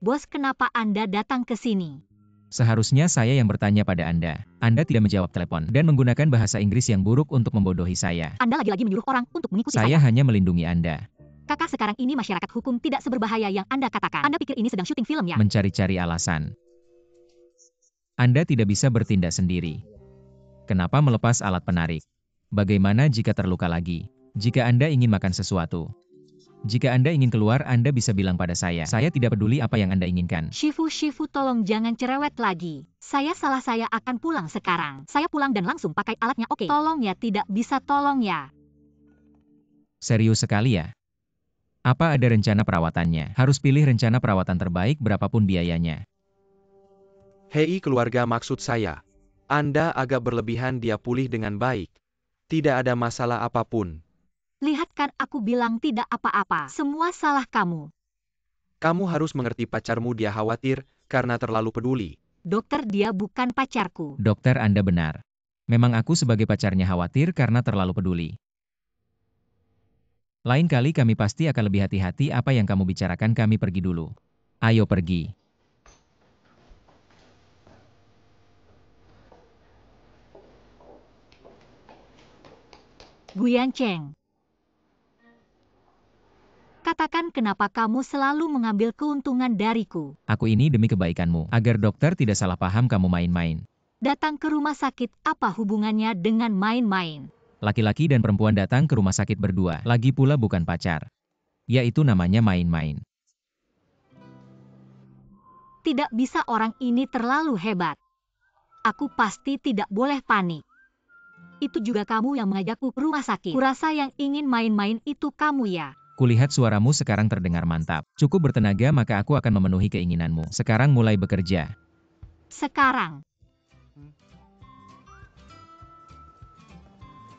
Bos, kenapa Anda datang ke sini? Seharusnya saya yang bertanya pada Anda. Anda tidak menjawab telepon dan menggunakan bahasa Inggris yang buruk untuk membodohi saya. Anda lagi-lagi menyuruh orang untuk mengikuti Saya saya. hanya melindungi Anda. Kakak, sekarang ini masyarakat hukum tidak seberbahaya yang Anda katakan. Anda pikir ini sedang syuting film ya? Mencari-cari alasan. Anda tidak bisa bertindak sendiri. Kenapa melepas alat penarik? Bagaimana jika terluka lagi? Jika Anda ingin makan sesuatu? Jika Anda ingin keluar, Anda bisa bilang pada saya. Saya tidak peduli apa yang Anda inginkan. Shifu, tolong jangan cerewet lagi. Saya akan pulang sekarang. Saya pulang dan langsung pakai alatnya, oke? Tolong ya, tidak bisa tolong ya. Serius sekali ya? Apa ada rencana perawatannya? Harus pilih rencana perawatan terbaik berapapun biayanya. Hei keluarga, maksud saya. Anda agak berlebihan, dia pulih dengan baik. Tidak ada masalah apapun. Lihat kan, aku bilang tidak apa-apa. Semua salah kamu. Kamu harus mengerti, pacarmu dia khawatir karena terlalu peduli. Dokter, dia bukan pacarku. Dokter, Anda benar. Memang aku sebagai pacarnya khawatir karena terlalu peduli. Lain kali kami pasti akan lebih hati-hati apa yang kamu bicarakan. Kami pergi dulu. Ayo pergi. Guyan Cheng. Katakan kenapa kamu selalu mengambil keuntungan dariku. Aku ini demi kebaikanmu, agar dokter tidak salah paham kamu main-main. Datang ke rumah sakit, apa hubungannya dengan main-main? Laki-laki dan perempuan datang ke rumah sakit berdua, lagi pula bukan pacar. Yaitu namanya main-main. Tidak bisa, orang ini terlalu hebat. Aku pasti tidak boleh panik. Itu juga kamu yang mengajakku ke rumah sakit. Kurasa yang ingin main-main itu kamu ya. Kulihat suaramu sekarang terdengar mantap. Cukup bertenaga, maka aku akan memenuhi keinginanmu. Sekarang mulai bekerja. Sekarang.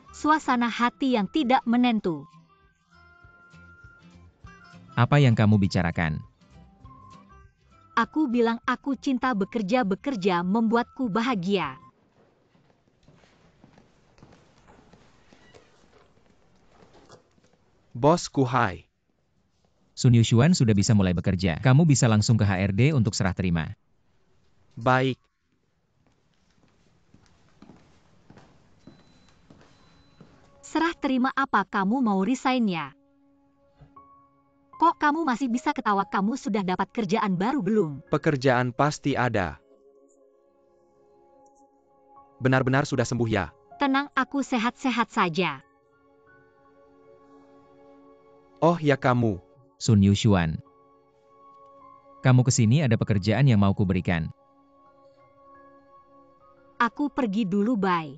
Suasana hati yang tidak menentu. Apa yang kamu bicarakan? Aku bilang aku cinta bekerja membuatku bahagia. Bosku, hai. Sun Yushuan sudah bisa mulai bekerja. Kamu bisa langsung ke HRD untuk serah terima. Baik. Serah terima apa, kamu mau resign ya? Kok kamu masih bisa ketawa? Kamu sudah dapat kerjaan baru belum? Pekerjaan pasti ada. Benar-benar sudah sembuh ya? Tenang, aku sehat-sehat saja. Oh ya, kamu. Sun Yushuan. Kamu kesini ada pekerjaan yang mau kuberikan. Aku pergi dulu, bye.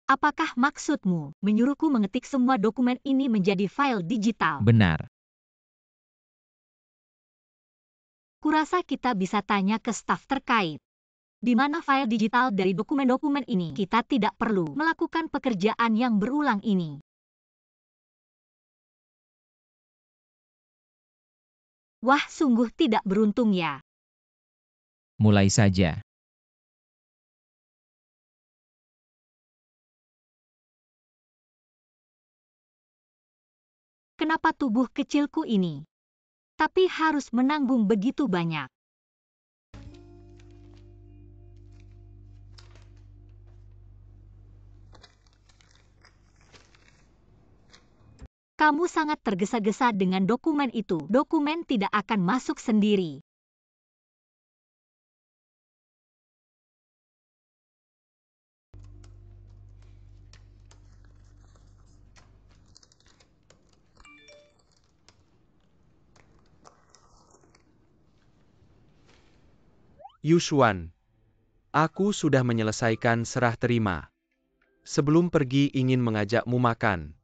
Apakah maksudmu menyuruhku mengetik semua dokumen ini menjadi file digital? Benar. Kurasa kita bisa tanya ke staf terkait. Di mana file digital dari dokumen-dokumen ini? Kita tidak perlu melakukan pekerjaan yang berulang ini. Wah, sungguh tidak beruntung ya. Mulai saja. Kenapa tubuh kecilku ini tapi harus menanggung begitu banyak? Kamu sangat tergesa-gesa dengan dokumen itu. Dokumen tidak akan masuk sendiri. Yushuan. Aku sudah menyelesaikan serah terima. Sebelum pergi ingin mengajakmu makan.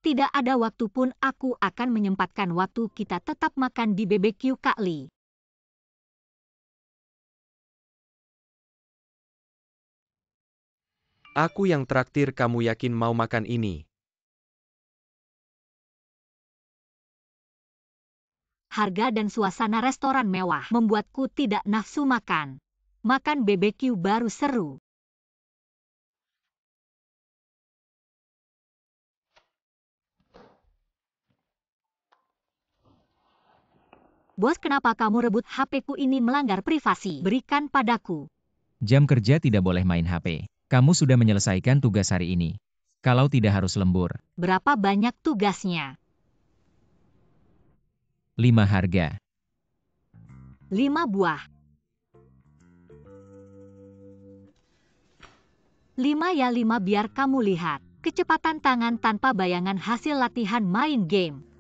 Tidak ada waktu pun aku akan menyempatkan waktu kita tetap makan di BBQ Kak Lee. Aku yang traktir, kamu yakin mau makan ini? Harga dan suasana restoran mewah membuatku tidak nafsu makan. Makan BBQ baru seru. Bos, kenapa kamu rebut HP-ku? Ini melanggar privasi. Berikan padaku. Jam kerja tidak boleh main HP. Kamu sudah menyelesaikan tugas hari ini. Kalau tidak harus lembur. Berapa banyak tugasnya? 5 harga. 5 buah. 5 ya 5, biar kamu lihat. Kecepatan tangan tanpa bayangan hasil latihan main game.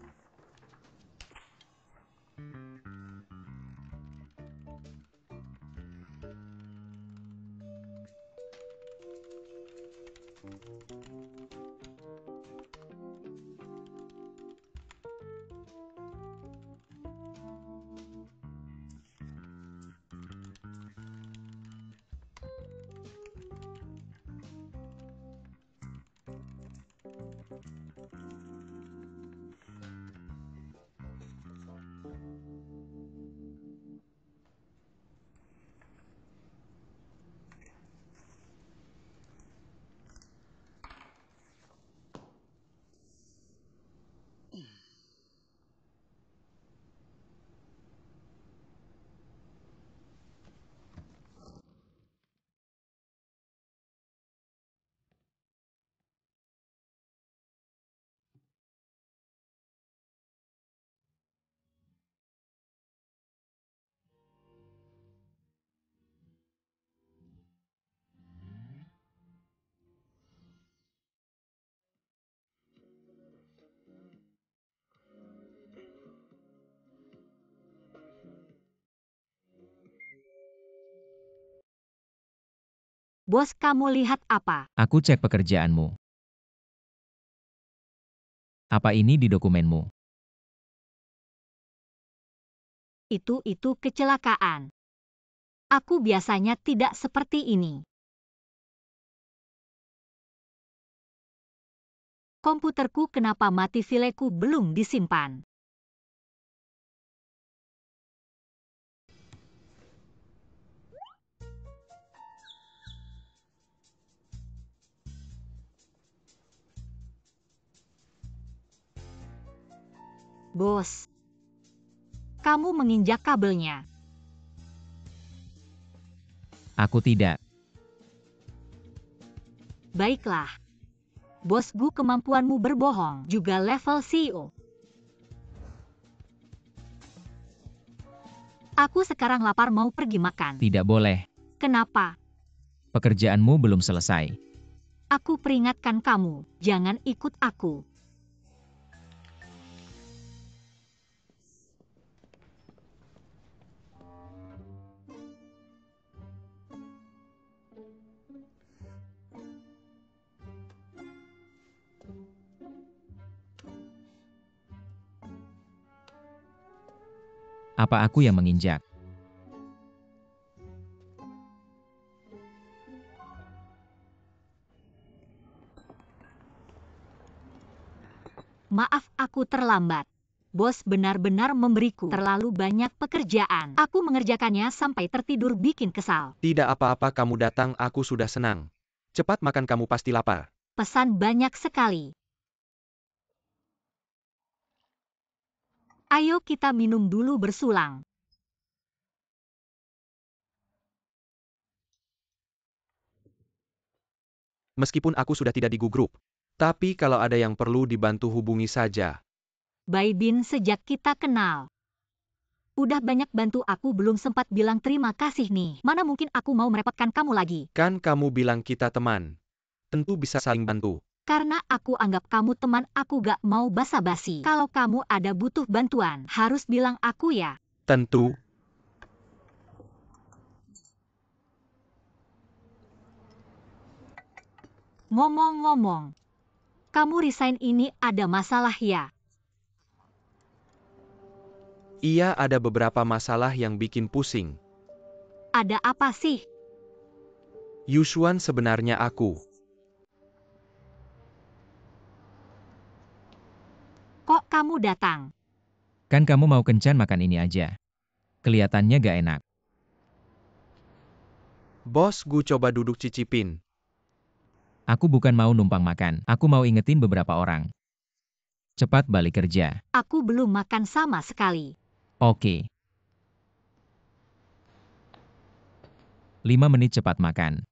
Bos, kamu lihat apa? Aku cek pekerjaanmu. Apa ini di dokumenmu? Itu kecelakaan. Aku biasanya tidak seperti ini. Komputerku kenapa mati? Fileku belum disimpan. Bos, kamu menginjak kabelnya. Aku tidak. Baiklah. Bosku, kemampuanmu berbohong juga level CEO. Aku sekarang lapar, mau pergi makan. Tidak boleh. Kenapa? Pekerjaanmu belum selesai. Aku peringatkan kamu, jangan ikut aku. Apa aku yang menginjak? Maaf, aku terlambat. Bos benar-benar memberiku terlalu banyak pekerjaan. Aku mengerjakannya sampai tertidur, bikin kesal. Tidak apa-apa, kamu datang, aku sudah senang. Cepat makan, kamu pasti lapar. Pesan banyak sekali. Ayo kita minum dulu bersulang. Meskipun aku sudah tidak di Gu Group. Tapi kalau ada yang perlu dibantu, hubungi saja. Bye Bin, sejak kita kenal. Udah banyak bantu aku, belum sempat bilang terima kasih nih. Mana mungkin aku mau merepotkan kamu lagi. Kan kamu bilang kita teman. Tentu bisa saling bantu. Karena aku anggap kamu teman, aku gak mau basa-basi. Kalau kamu ada butuh bantuan, harus bilang aku ya. Tentu. Ngomong-ngomong, Kamu resign ini ada masalah ya? Iya, ada beberapa masalah yang bikin pusing. Ada apa sih? Yushuan sebenarnya aku. Kok kamu datang? Kan kamu mau kencan makan ini aja. Kelihatannya gak enak. Bos, gue coba duduk cicipin. Aku bukan mau numpang makan, aku mau ingetin beberapa orang. Cepat balik kerja. Aku belum makan sama sekali. Oke. 5 menit cepat makan.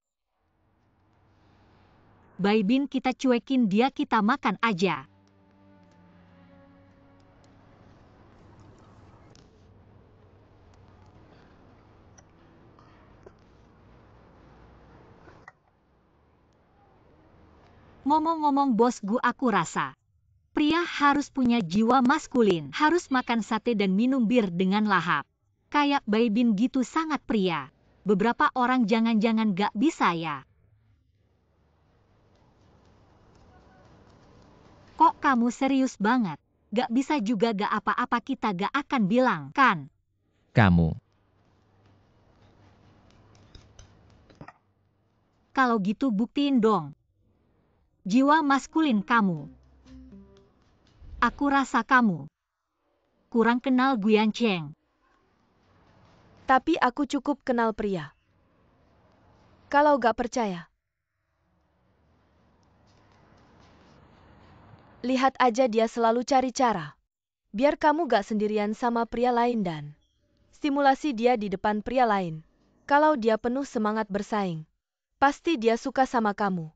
Baibin, kita cuekin dia, kita makan aja. Ngomong-ngomong bos gu, aku rasa pria harus punya jiwa maskulin, harus makan sate dan minum bir dengan lahap. Kayak Baibin gitu, sangat pria. Beberapa orang jangan-jangan gak bisa ya. Kok kamu serius banget? Gak bisa juga, gak apa-apa, kita gak akan bilang, kan? Kamu. Kalau gitu buktiin dong. Jiwa maskulin kamu. Aku rasa kamu kurang kenal Guyan Cheng. Tapi aku cukup kenal pria. Kalau gak percaya, lihat aja, dia selalu cari cara. Biar kamu gak sendirian sama pria lain dan stimulasi dia di depan pria lain. Kalau dia penuh semangat bersaing, pasti dia suka sama kamu.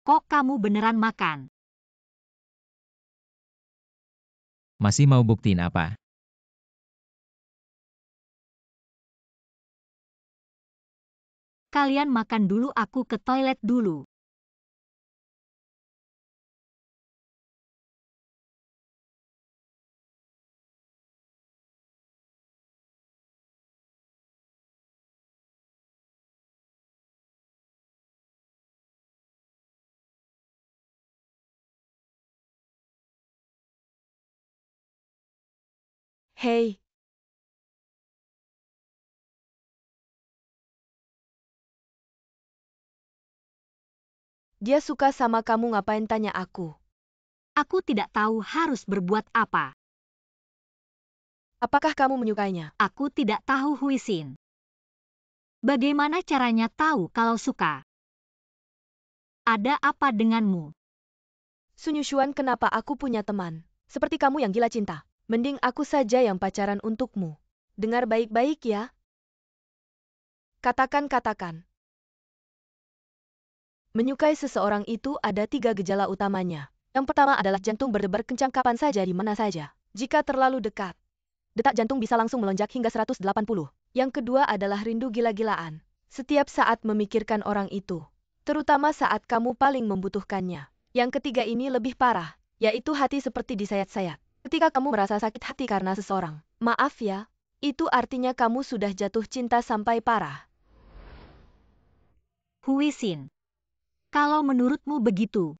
Kok kamu beneran makan? Masih mau buktiin apa? Kalian makan dulu, aku ke toilet dulu. Hei, dia suka sama kamu, ngapain tanya aku? Aku tidak tahu harus berbuat apa. Apakah kamu menyukainya? Aku tidak tahu Huisin. Bagaimana caranya tahu kalau suka? Ada apa denganmu? Sun Yushuan, kenapa aku punya teman seperti kamu yang gila cinta? Mending aku saja yang pacaran untukmu. Dengar baik-baik ya. Katakan. Menyukai seseorang itu ada 3 gejala utamanya. Yang pertama adalah jantung berdebar kencang kapan saja di mana saja. Jika terlalu dekat, detak jantung bisa langsung melonjak hingga 180. Yang kedua adalah rindu gila-gilaan. Setiap saat memikirkan orang itu, terutama saat kamu paling membutuhkannya. Yang ketiga ini lebih parah, yaitu hati seperti disayat-sayat. Ketika kamu merasa sakit hati karena seseorang, maaf ya, itu artinya kamu sudah jatuh cinta sampai parah. Huisin. Kalau menurutmu begitu,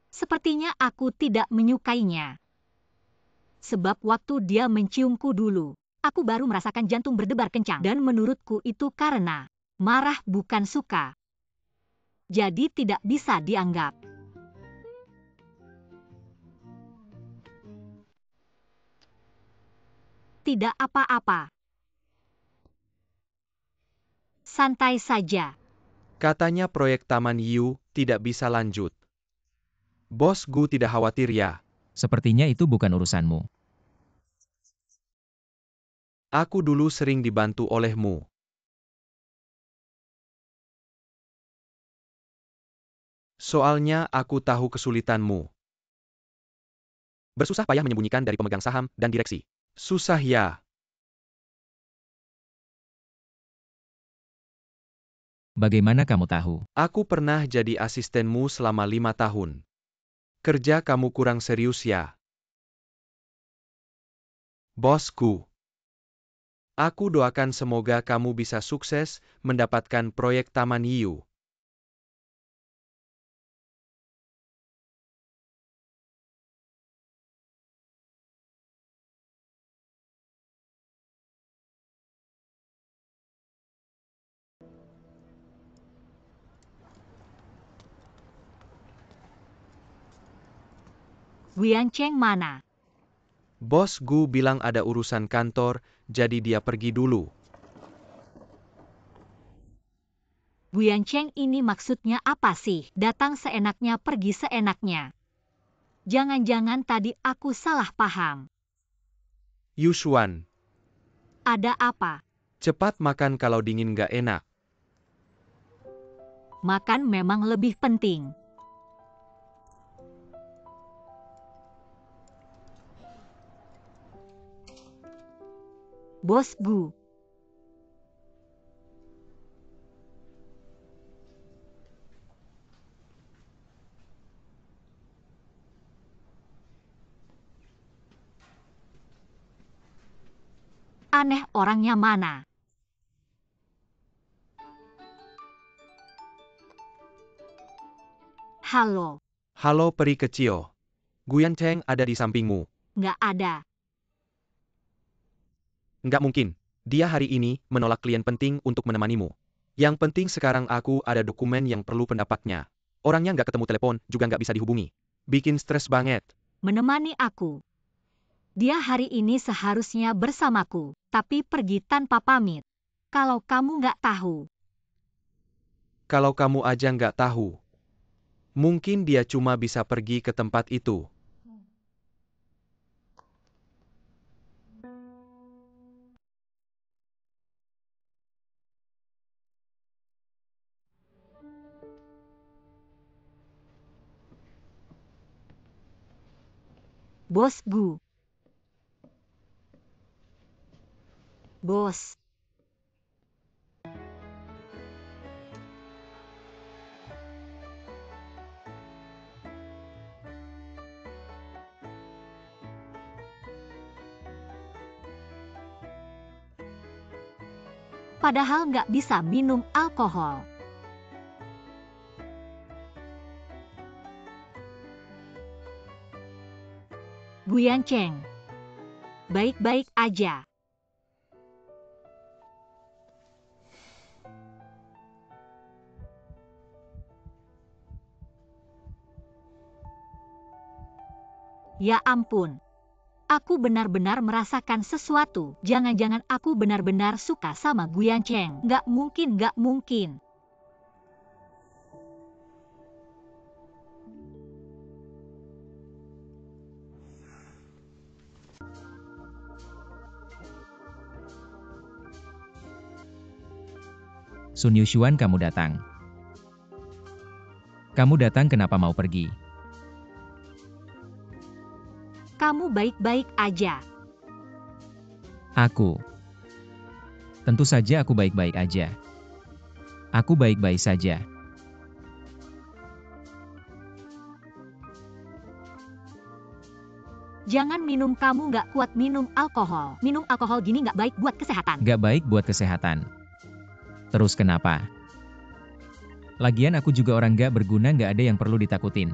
sepertinya aku tidak menyukainya. Sebab waktu dia menciumku dulu, aku baru merasakan jantung berdebar kencang. Dan menurutku itu karena marah, bukan suka. Jadi tidak bisa dianggap. Tidak apa-apa. Santai saja. Katanya proyek Taman Yu tidak bisa lanjut. Bos, gue tidak khawatir ya. Sepertinya itu bukan urusanmu. Aku dulu sering dibantu olehmu. Soalnya aku tahu kesulitanmu. Bersusah payah menyembunyikan dari pemegang saham dan direksi. Susah ya. Bagaimana kamu tahu? Aku pernah jadi asistenmu selama 5 tahun. Kerja kamu kurang serius ya. Bosku. Aku doakan semoga kamu bisa sukses mendapatkan proyek Taman Hiu. Guiancheng mana? Bos Gu bilang ada urusan kantor, jadi dia pergi dulu. Guiancheng ini maksudnya apa sih? Datang seenaknya, pergi seenaknya. Jangan-jangan tadi aku salah paham. Yushuan, Ada apa? cepat makan kalau dingin gak enak. Makan memang lebih penting. Bos Gu. Aneh, orangnya mana? Halo, Halo peri kecil. Guiancheng ada di sampingmu. nggak ada. Nggak mungkin. Dia hari ini menolak klien penting untuk menemanimu. Yang penting sekarang aku ada dokumen yang perlu pendapatnya. Orangnya nggak ketemu telepon, juga nggak bisa dihubungi. Bikin stres banget. Menemani aku. Dia hari ini seharusnya bersamaku, tapi pergi tanpa pamit. Kalau kamu nggak tahu, Kalau kamu aja nggak tahu. Mungkin dia cuma bisa pergi ke tempat itu. Bos Gu. Bos. Padahal nggak bisa minum alkohol. Guiancheng. Baik-baik aja. Ya ampun. Aku benar-benar merasakan sesuatu. Jangan-jangan aku benar-benar suka sama Guiancheng. Nggak mungkin, nggak mungkin. Sun Yushuan, kamu datang. Kamu datang kenapa mau pergi? Kamu baik-baik aja. Aku. Tentu saja aku baik-baik aja. Aku baik-baik saja. Jangan minum, kamu nggak kuat minum alkohol. Minum alkohol gini nggak baik buat kesehatan. Gak baik buat kesehatan. Terus kenapa? Lagian aku juga orang gak berguna, gak ada yang perlu ditakutin.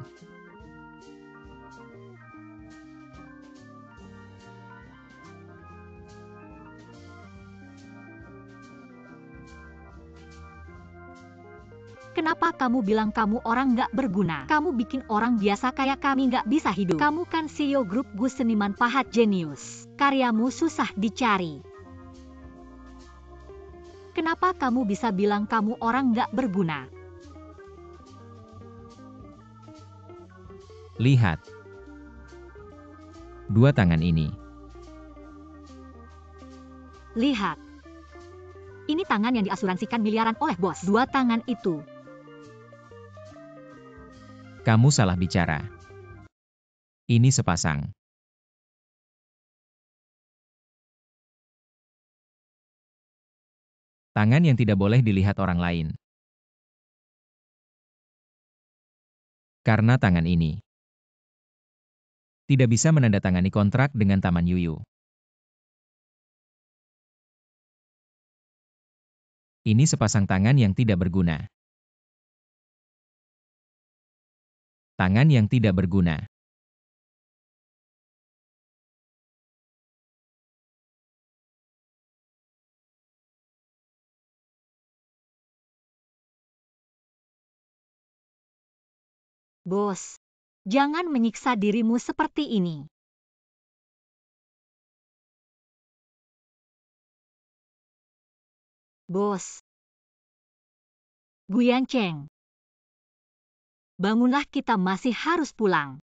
Kenapa kamu bilang kamu orang nggak berguna? Kamu bikin orang biasa kayak kami nggak bisa hidup. Kamu kan CEO grup Gu, seniman pahat jenius. Karyamu susah dicari. Kenapa kamu bisa bilang kamu orang nggak berguna? Lihat. Dua tangan ini. Lihat. Ini tangan yang diasuransikan miliaran oleh bos. Dua tangan itu. Kamu salah bicara. Ini sepasang. Tangan yang tidak boleh dilihat orang lain. Karena tangan ini tidak bisa menandatangani kontrak dengan Taman Yuyu. Ini sepasang tangan yang tidak berguna. Tangan yang tidak berguna. Bos, jangan menyiksa dirimu seperti ini. Bos. Guyan Cheng. Bangunlah, kita masih harus pulang.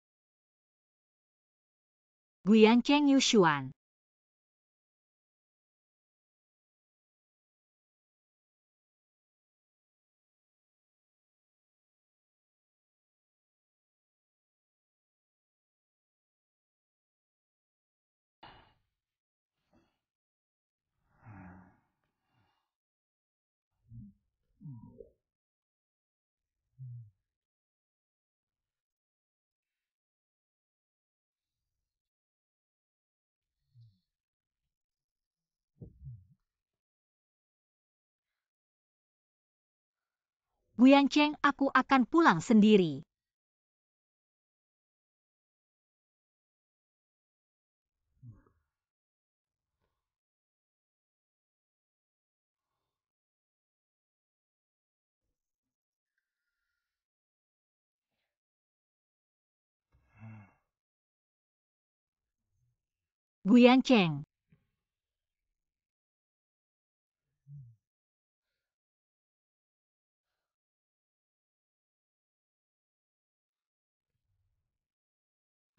Guyan Cheng Yushuan. Guyan Cheng, aku akan pulang sendiri. Guyan Cheng.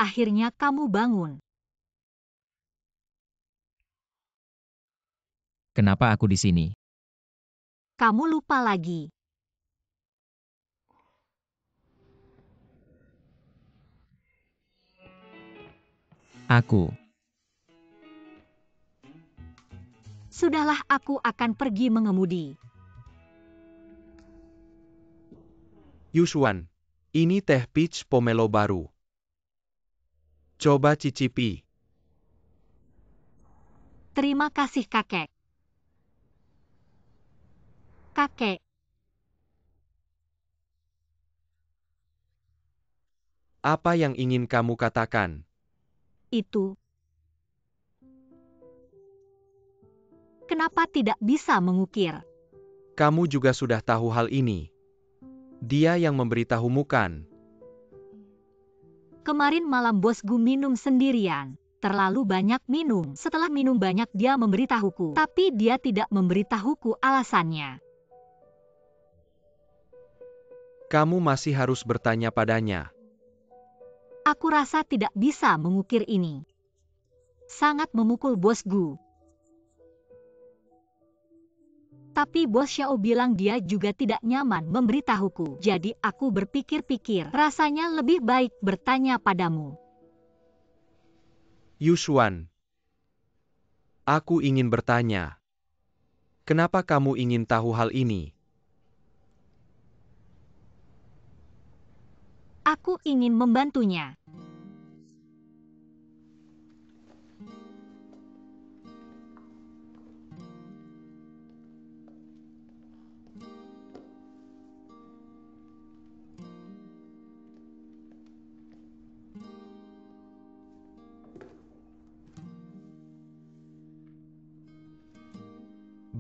Akhirnya kamu bangun. Kenapa aku di sini? Kamu lupa lagi. Aku. Sudahlah, aku akan pergi mengemudi. Yushuan, ini teh peach pomelo baru. Coba cicipi. Terima kasih, kakek. Kakek, Apa yang ingin kamu katakan? itu. Kenapa tidak bisa mengukir? Kamu juga sudah tahu hal ini. Dia yang memberitahumu kan? Kemarin malam bosku minum sendirian. Terlalu banyak minum. Setelah minum banyak dia memberitahuku. Tapi dia tidak memberitahuku alasannya. Kamu masih harus bertanya padanya. Aku rasa tidak bisa mengukir ini. Sangat memukul bosku. Tapi bos Xiao bilang dia juga tidak nyaman memberitahuku. Jadi aku berpikir-pikir, rasanya lebih baik bertanya padamu. Yushuan, aku ingin bertanya. Kenapa kamu ingin tahu hal ini? Aku ingin membantunya.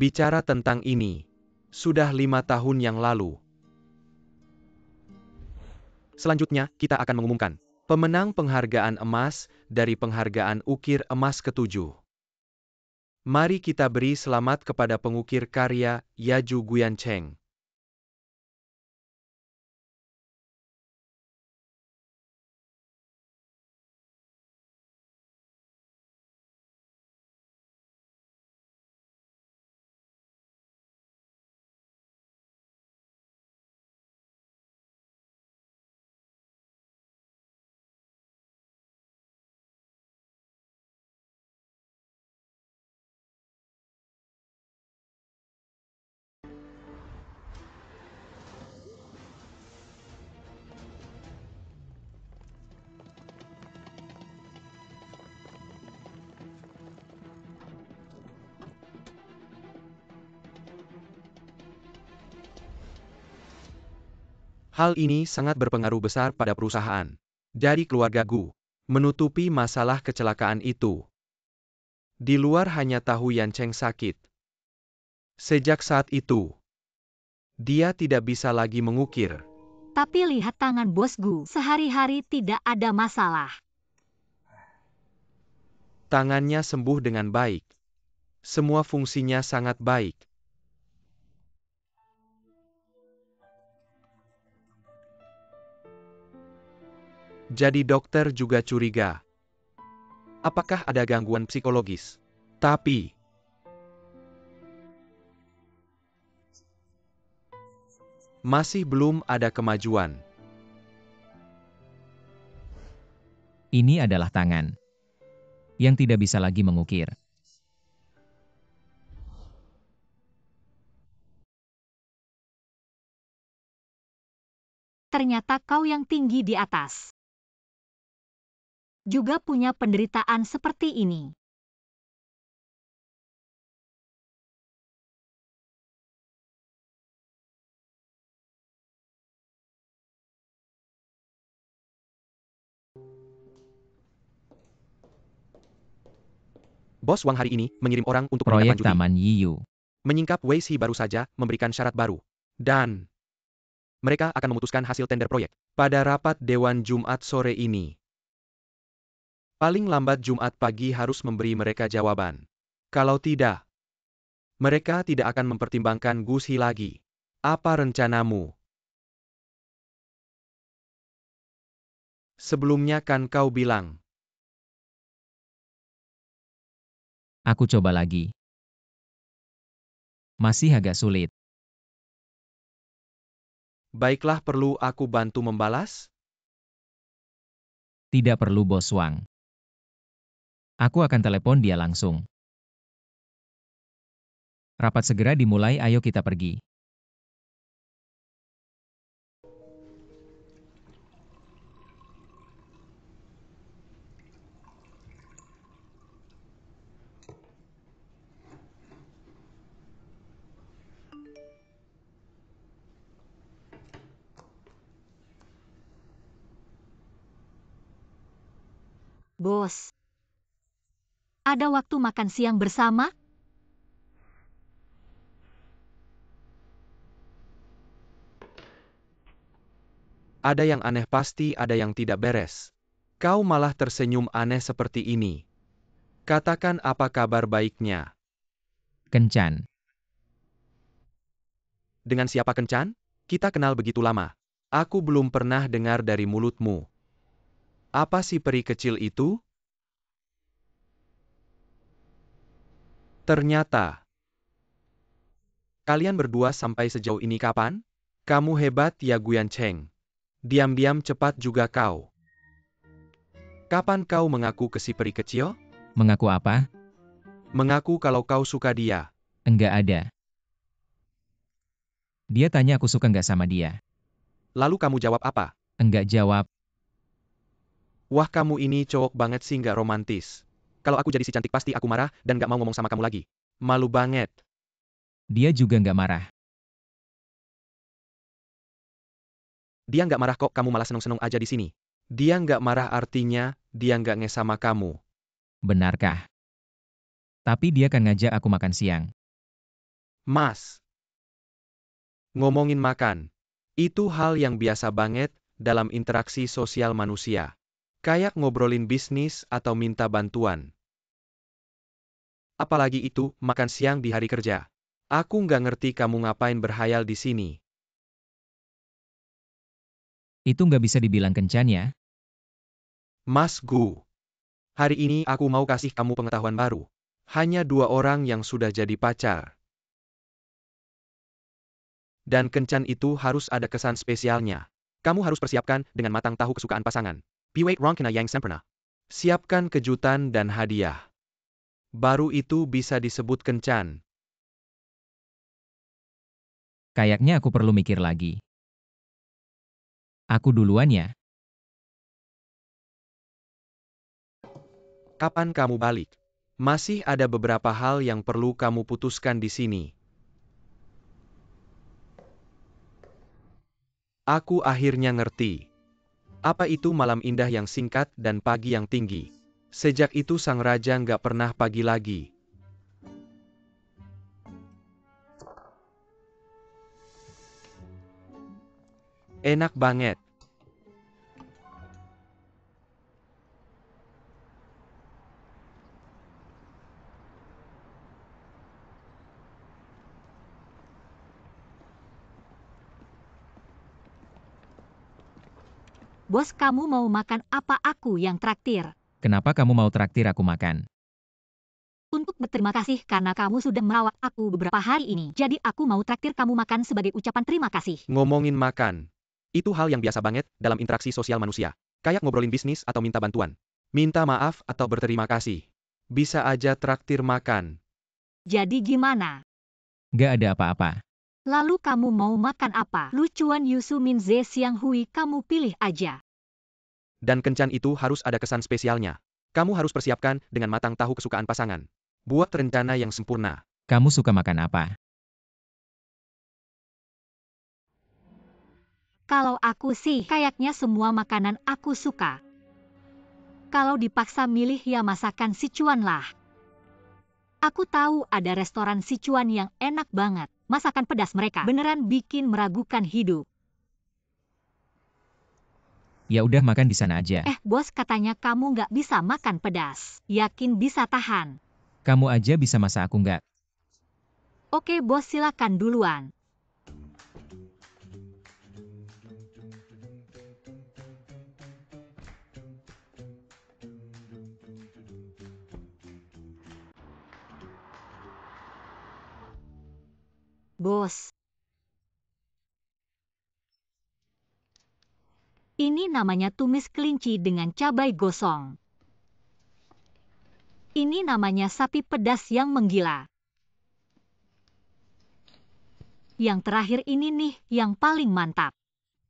Bicara tentang ini, sudah 5 tahun yang lalu. Selanjutnya, kita akan mengumumkan pemenang penghargaan emas dari penghargaan ukir emas ke-7. Mari kita beri selamat kepada pengukir karya Yaju Guyan Cheng. Hal ini sangat berpengaruh besar pada perusahaan. Jadi keluarga Gu menutupi masalah kecelakaan itu. Di luar hanya tahu Yan Cheng sakit. Sejak saat itu, dia tidak bisa lagi mengukir. Tapi lihat tangan Bos Gu, sehari-hari tidak ada masalah. Tangannya sembuh dengan baik. Semua fungsinya sangat baik. Jadi dokter juga curiga. Apakah ada gangguan psikologis? Tapi masih belum ada kemajuan. Ini adalah tangan yang tidak bisa lagi mengukir. Ternyata kau yang tinggi di atas juga punya penderitaan seperti ini. Bos Wang hari ini mengirim orang untuk Proyek menindaklanjuti. Taman Yiyu. Menyingkap Wei Xi baru saja memberikan syarat baru. Dan mereka akan memutuskan hasil tender proyek pada rapat Dewan Jumat sore ini. Paling lambat Jumat pagi harus memberi mereka jawaban. Kalau tidak, mereka tidak akan mempertimbangkan Gu Xi lagi. Apa rencanamu? Sebelumnya kan kau bilang. Aku coba lagi. Masih agak sulit. Baiklah, perlu aku bantu membalas? Tidak perlu Bos Wang. Aku akan telepon dia langsung. Rapat segera dimulai, ayo kita pergi. Bos, ada waktu makan siang bersama? Ada yang aneh, pasti ada yang tidak beres. Kau malah tersenyum aneh seperti ini. Katakan apa kabar baiknya? Kencan. Dengan siapa Kencan? Kita kenal begitu lama. Aku belum pernah dengar dari mulutmu. Apa si peri kecil itu? Ternyata. Kalian berdua sampai sejauh ini kapan? Kamu hebat ya Guyan Cheng. Diam-diam cepat juga kau. Kapan kau mengaku ke si peri kecil? Mengaku apa? Mengaku kalau kau suka dia. Enggak ada. Dia tanya aku suka nggak sama dia. Lalu kamu jawab apa? Enggak jawab. Wah, kamu ini cowok banget sih, nggak romantis. Kalau aku jadi si cantik pasti aku marah dan nggak mau ngomong sama kamu lagi. Malu banget. Dia juga nggak marah. Dia nggak marah kok, kamu malah seneng-seneng aja di sini. Dia nggak marah artinya, dia nggak nge sama kamu. Benarkah? Tapi dia kan ngajak aku makan siang. Mas. Ngomongin makan. Itu hal yang biasa banget dalam interaksi sosial manusia. Kayak ngobrolin bisnis atau minta bantuan. Apalagi itu, makan siang di hari kerja. Aku nggak ngerti kamu ngapain berhayal di sini. Itu nggak bisa dibilang kencan ya? Mas Gu. Hari ini aku mau kasih kamu pengetahuan baru. Hanya 2 orang yang sudah jadi pacar. Dan kencan itu harus ada kesan spesialnya. Kamu harus persiapkan dengan matang tahu kesukaan pasangan. Piwei Rong Kena Yang Sempurna. Siapkan kejutan dan hadiah. Baru itu bisa disebut kencan. Kayaknya aku perlu mikir lagi. Aku duluan ya. Kapan kamu balik? Masih ada beberapa hal yang perlu kamu putuskan di sini. Aku akhirnya ngerti. Apa itu malam indah yang singkat dan pagi yang tinggi? Sejak itu sang raja nggak pernah pagi lagi. Enak banget. Bos, kamu mau makan apa? Aku yang traktir. Kenapa kamu mau traktir aku makan? Untuk berterima kasih karena kamu sudah merawat aku beberapa hari ini. Jadi aku mau traktir kamu makan sebagai ucapan terima kasih. Ngomongin makan. Itu hal yang biasa banget dalam interaksi sosial manusia. Kayak ngobrolin bisnis atau minta bantuan. Minta maaf atau berterima kasih. Bisa aja traktir makan. Jadi gimana? Gak ada apa-apa. Lalu kamu mau makan apa? Lucuan Yusu Min Ze Siang Hui, kamu pilih aja. Dan kencan itu harus ada kesan spesialnya. Kamu harus persiapkan dengan matang tahu kesukaan pasangan. Buat rencana yang sempurna. Kamu suka makan apa? Kalau aku sih, kayaknya semua makanan aku suka. Kalau dipaksa milih ya masakan Sichuan lah. Aku tahu ada restoran Sichuan yang enak banget. Masakan pedas mereka beneran bikin meragukan hidup. Ya udah makan di sana aja. Bos katanya kamu nggak bisa makan pedas. Yakin bisa tahan? Kamu aja bisa masak, aku nggak. Oke bos, silakan duluan. Bos. Ini namanya tumis kelinci dengan cabai gosong. Ini namanya sapi pedas yang menggila. Yang terakhir ini nih, yang paling mantap.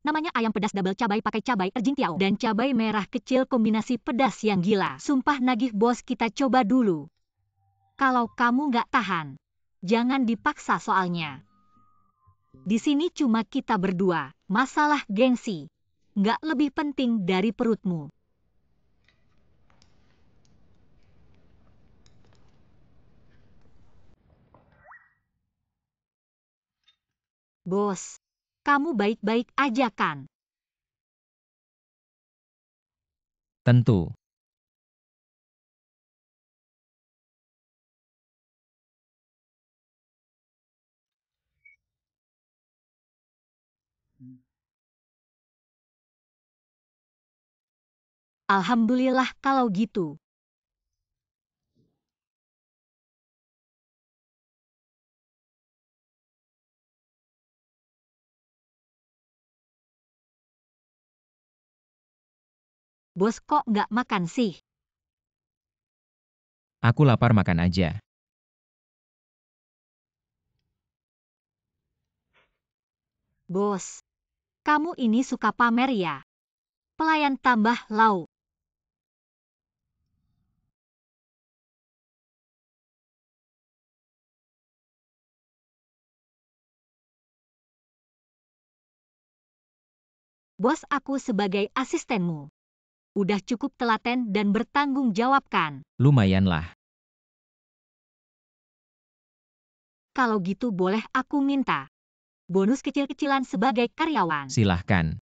Namanya ayam pedas double cabai pakai cabai erjintiao dan cabai merah kecil kombinasi pedas yang gila. Sumpah nagih bos, kita coba dulu. Kalau kamu nggak tahan, jangan dipaksa soalnya. Di sini cuma kita berdua, masalah gengsi. Nggak lebih penting dari perutmu. Bos, kamu baik-baik aja kan? Tentu. Alhamdulillah kalau gitu. Bos kok nggak makan sih? Aku lapar, makan aja. Bos, kamu ini suka pamer ya? Pelayan tambah lauk. Bos, aku sebagai asistenmu. Udah cukup telaten dan bertanggung jawab kan? Lumayan lah. Kalau gitu boleh aku minta bonus kecil-kecilan sebagai karyawan. Silahkan.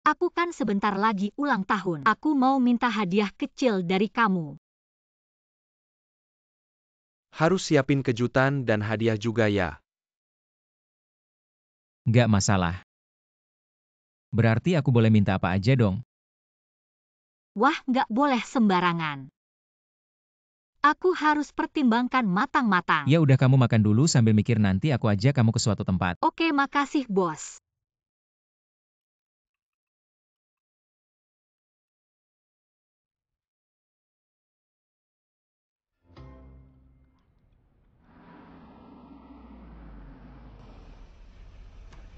Aku kan sebentar lagi ulang tahun. Aku mau minta hadiah kecil dari kamu. Harus siapin kejutan dan hadiah juga ya. Nggak masalah. Berarti aku boleh minta apa aja dong? Wah, nggak boleh sembarangan. Aku harus pertimbangkan matang-matang. Ya udah, kamu makan dulu sambil mikir, nanti aku ajak kamu ke suatu tempat. Oke, makasih bos.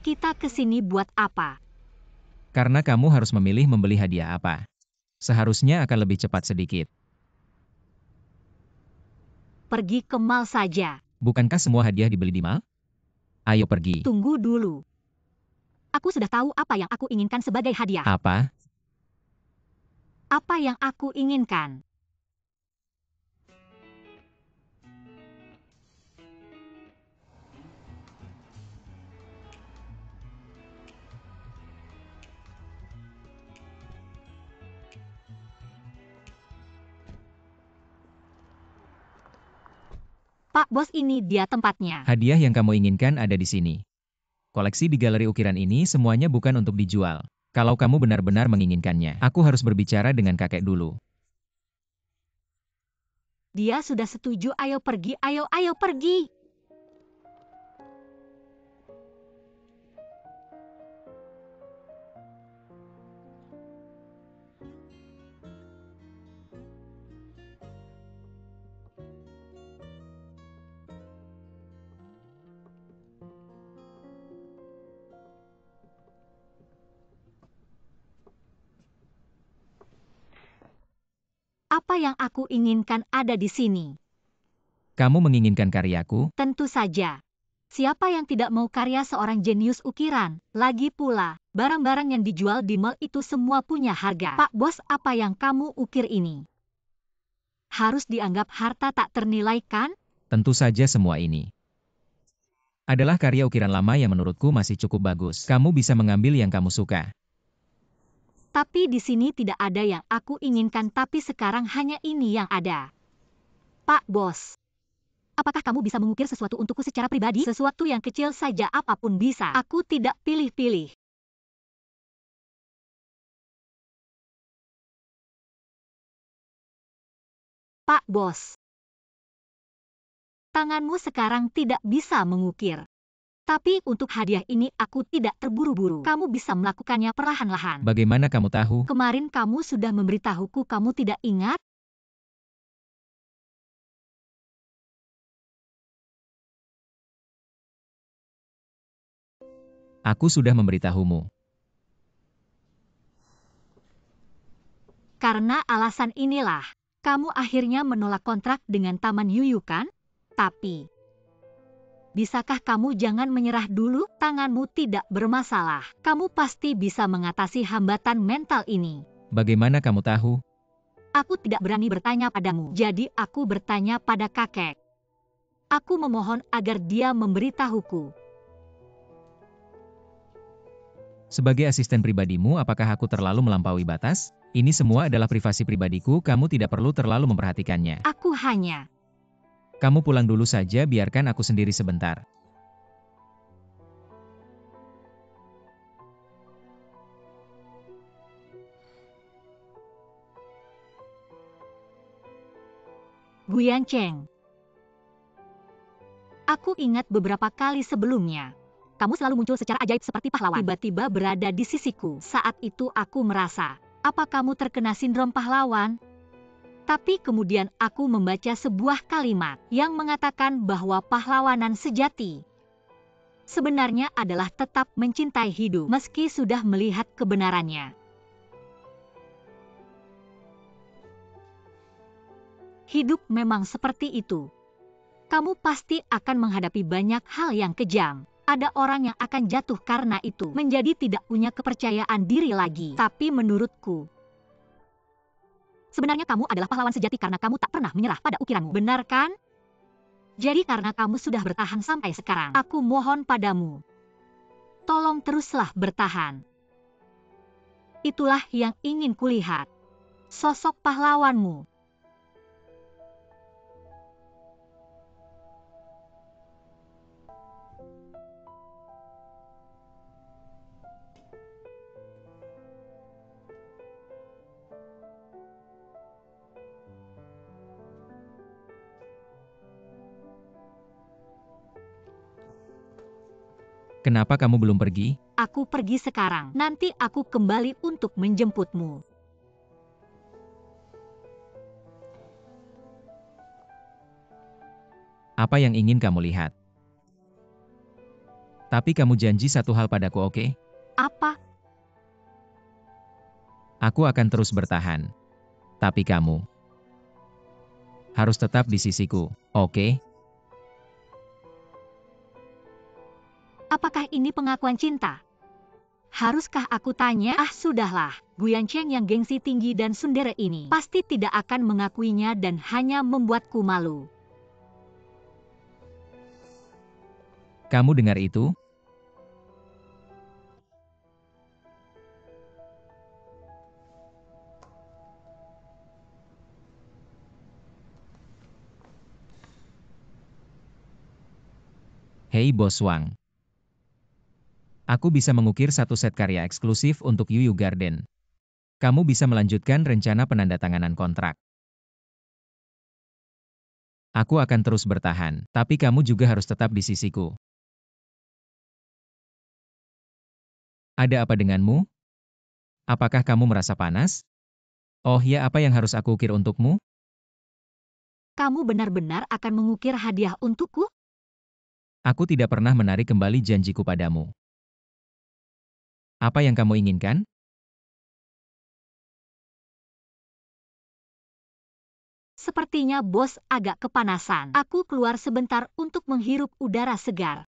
Kita kesini buat apa? Karena kamu harus memilih membeli hadiah apa. Seharusnya akan lebih cepat sedikit. Pergi ke mall saja. Bukankah semua hadiah dibeli di mall? Ayo pergi. Tunggu dulu. Aku sudah tahu apa yang aku inginkan sebagai hadiah. Apa? Apa yang aku inginkan? Pak Bos, ini dia tempatnya. Hadiah yang kamu inginkan ada di sini. Koleksi di galeri ukiran ini semuanya bukan untuk dijual. Kalau kamu benar-benar menginginkannya, aku harus berbicara dengan kakek dulu. Dia sudah setuju, ayo pergi, ayo pergi. Apa yang aku inginkan ada di sini. Kamu menginginkan karyaku? Tentu saja. Siapa yang tidak mau karya seorang jenius ukiran? Lagi pula, barang-barang yang dijual di mall itu semua punya harga. Pak Bos, apa yang kamu ukir ini harus dianggap harta tak ternilai, kan? Tentu saja semua ini adalah karya ukiran lama yang menurutku masih cukup bagus. Kamu bisa mengambil yang kamu suka. Tapi di sini tidak ada yang aku inginkan, tapi sekarang hanya ini yang ada. Pak Bos, apakah kamu bisa mengukir sesuatu untukku secara pribadi? Sesuatu yang kecil saja, apapun bisa. Aku tidak pilih-pilih. Pak Bos, tanganmu sekarang tidak bisa mengukir. Tapi untuk hadiah ini aku tidak terburu-buru. Kamu bisa melakukannya perlahan-lahan. Bagaimana kamu tahu? Kemarin kamu sudah memberitahuku, kamu tidak ingat? Aku sudah memberitahumu. Karena alasan inilah, kamu akhirnya menolak kontrak dengan Taman Yuyu, kan? Tapi, bisakah kamu jangan menyerah dulu? Tanganmu tidak bermasalah. Kamu pasti bisa mengatasi hambatan mental ini. Bagaimana kamu tahu? Aku tidak berani bertanya padamu, jadi aku bertanya pada kakek. Aku memohon agar dia memberitahuku. Sebagai asisten pribadimu, apakah aku terlalu melampaui batas? Ini semua adalah privasi pribadiku, kamu tidak perlu terlalu memperhatikannya. Aku hanya... Kamu pulang dulu saja, biarkan aku sendiri sebentar. Guyan Cheng. Aku ingat beberapa kali sebelumnya. Kamu selalu muncul secara ajaib seperti pahlawan. Tiba-tiba berada di sisiku. Saat itu aku merasa, apa kamu terkena sindrom pahlawan? Tapi kemudian aku membaca sebuah kalimat yang mengatakan bahwa pahlawanan sejati sebenarnya adalah tetap mencintai hidup meski sudah melihat kebenarannya. Hidup memang seperti itu. Kamu pasti akan menghadapi banyak hal yang kejam. Ada orang yang akan jatuh karena itu, menjadi tidak punya kepercayaan diri lagi. Tapi menurutku, sebenarnya kamu adalah pahlawan sejati karena kamu tak pernah menyerah pada ukiranmu. Benar kan? Jadi karena kamu sudah bertahan sampai sekarang, aku mohon padamu, tolong teruslah bertahan. Itulah yang ingin kulihat, sosok pahlawanmu. Kenapa kamu belum pergi? Aku pergi sekarang, nanti aku kembali untuk menjemputmu. Apa yang ingin kamu lihat? Tapi kamu janji satu hal padaku, oke? Apa? Aku akan terus bertahan. Tapi kamu harus tetap di sisiku, oke? Apakah ini pengakuan cinta? Haruskah aku tanya? Ah, sudahlah. Guyan Cheng yang gengsi tinggi dan sundere ini pasti tidak akan mengakuinya dan hanya membuatku malu. Kamu dengar itu? Hei Bos Wang. Aku bisa mengukir satu set karya eksklusif untuk Yuyu Garden. Kamu bisa melanjutkan rencana penandatanganan kontrak. Aku akan terus bertahan, tapi kamu juga harus tetap di sisiku. Ada apa denganmu? Apakah kamu merasa panas? Oh ya, apa yang harus aku ukir untukmu? Kamu benar-benar akan mengukir hadiah untukku? Aku tidak pernah menarik kembali janjiku padamu. Apa yang kamu inginkan? Sepertinya bos agak kepanasan. Aku keluar sebentar untuk menghirup udara segar.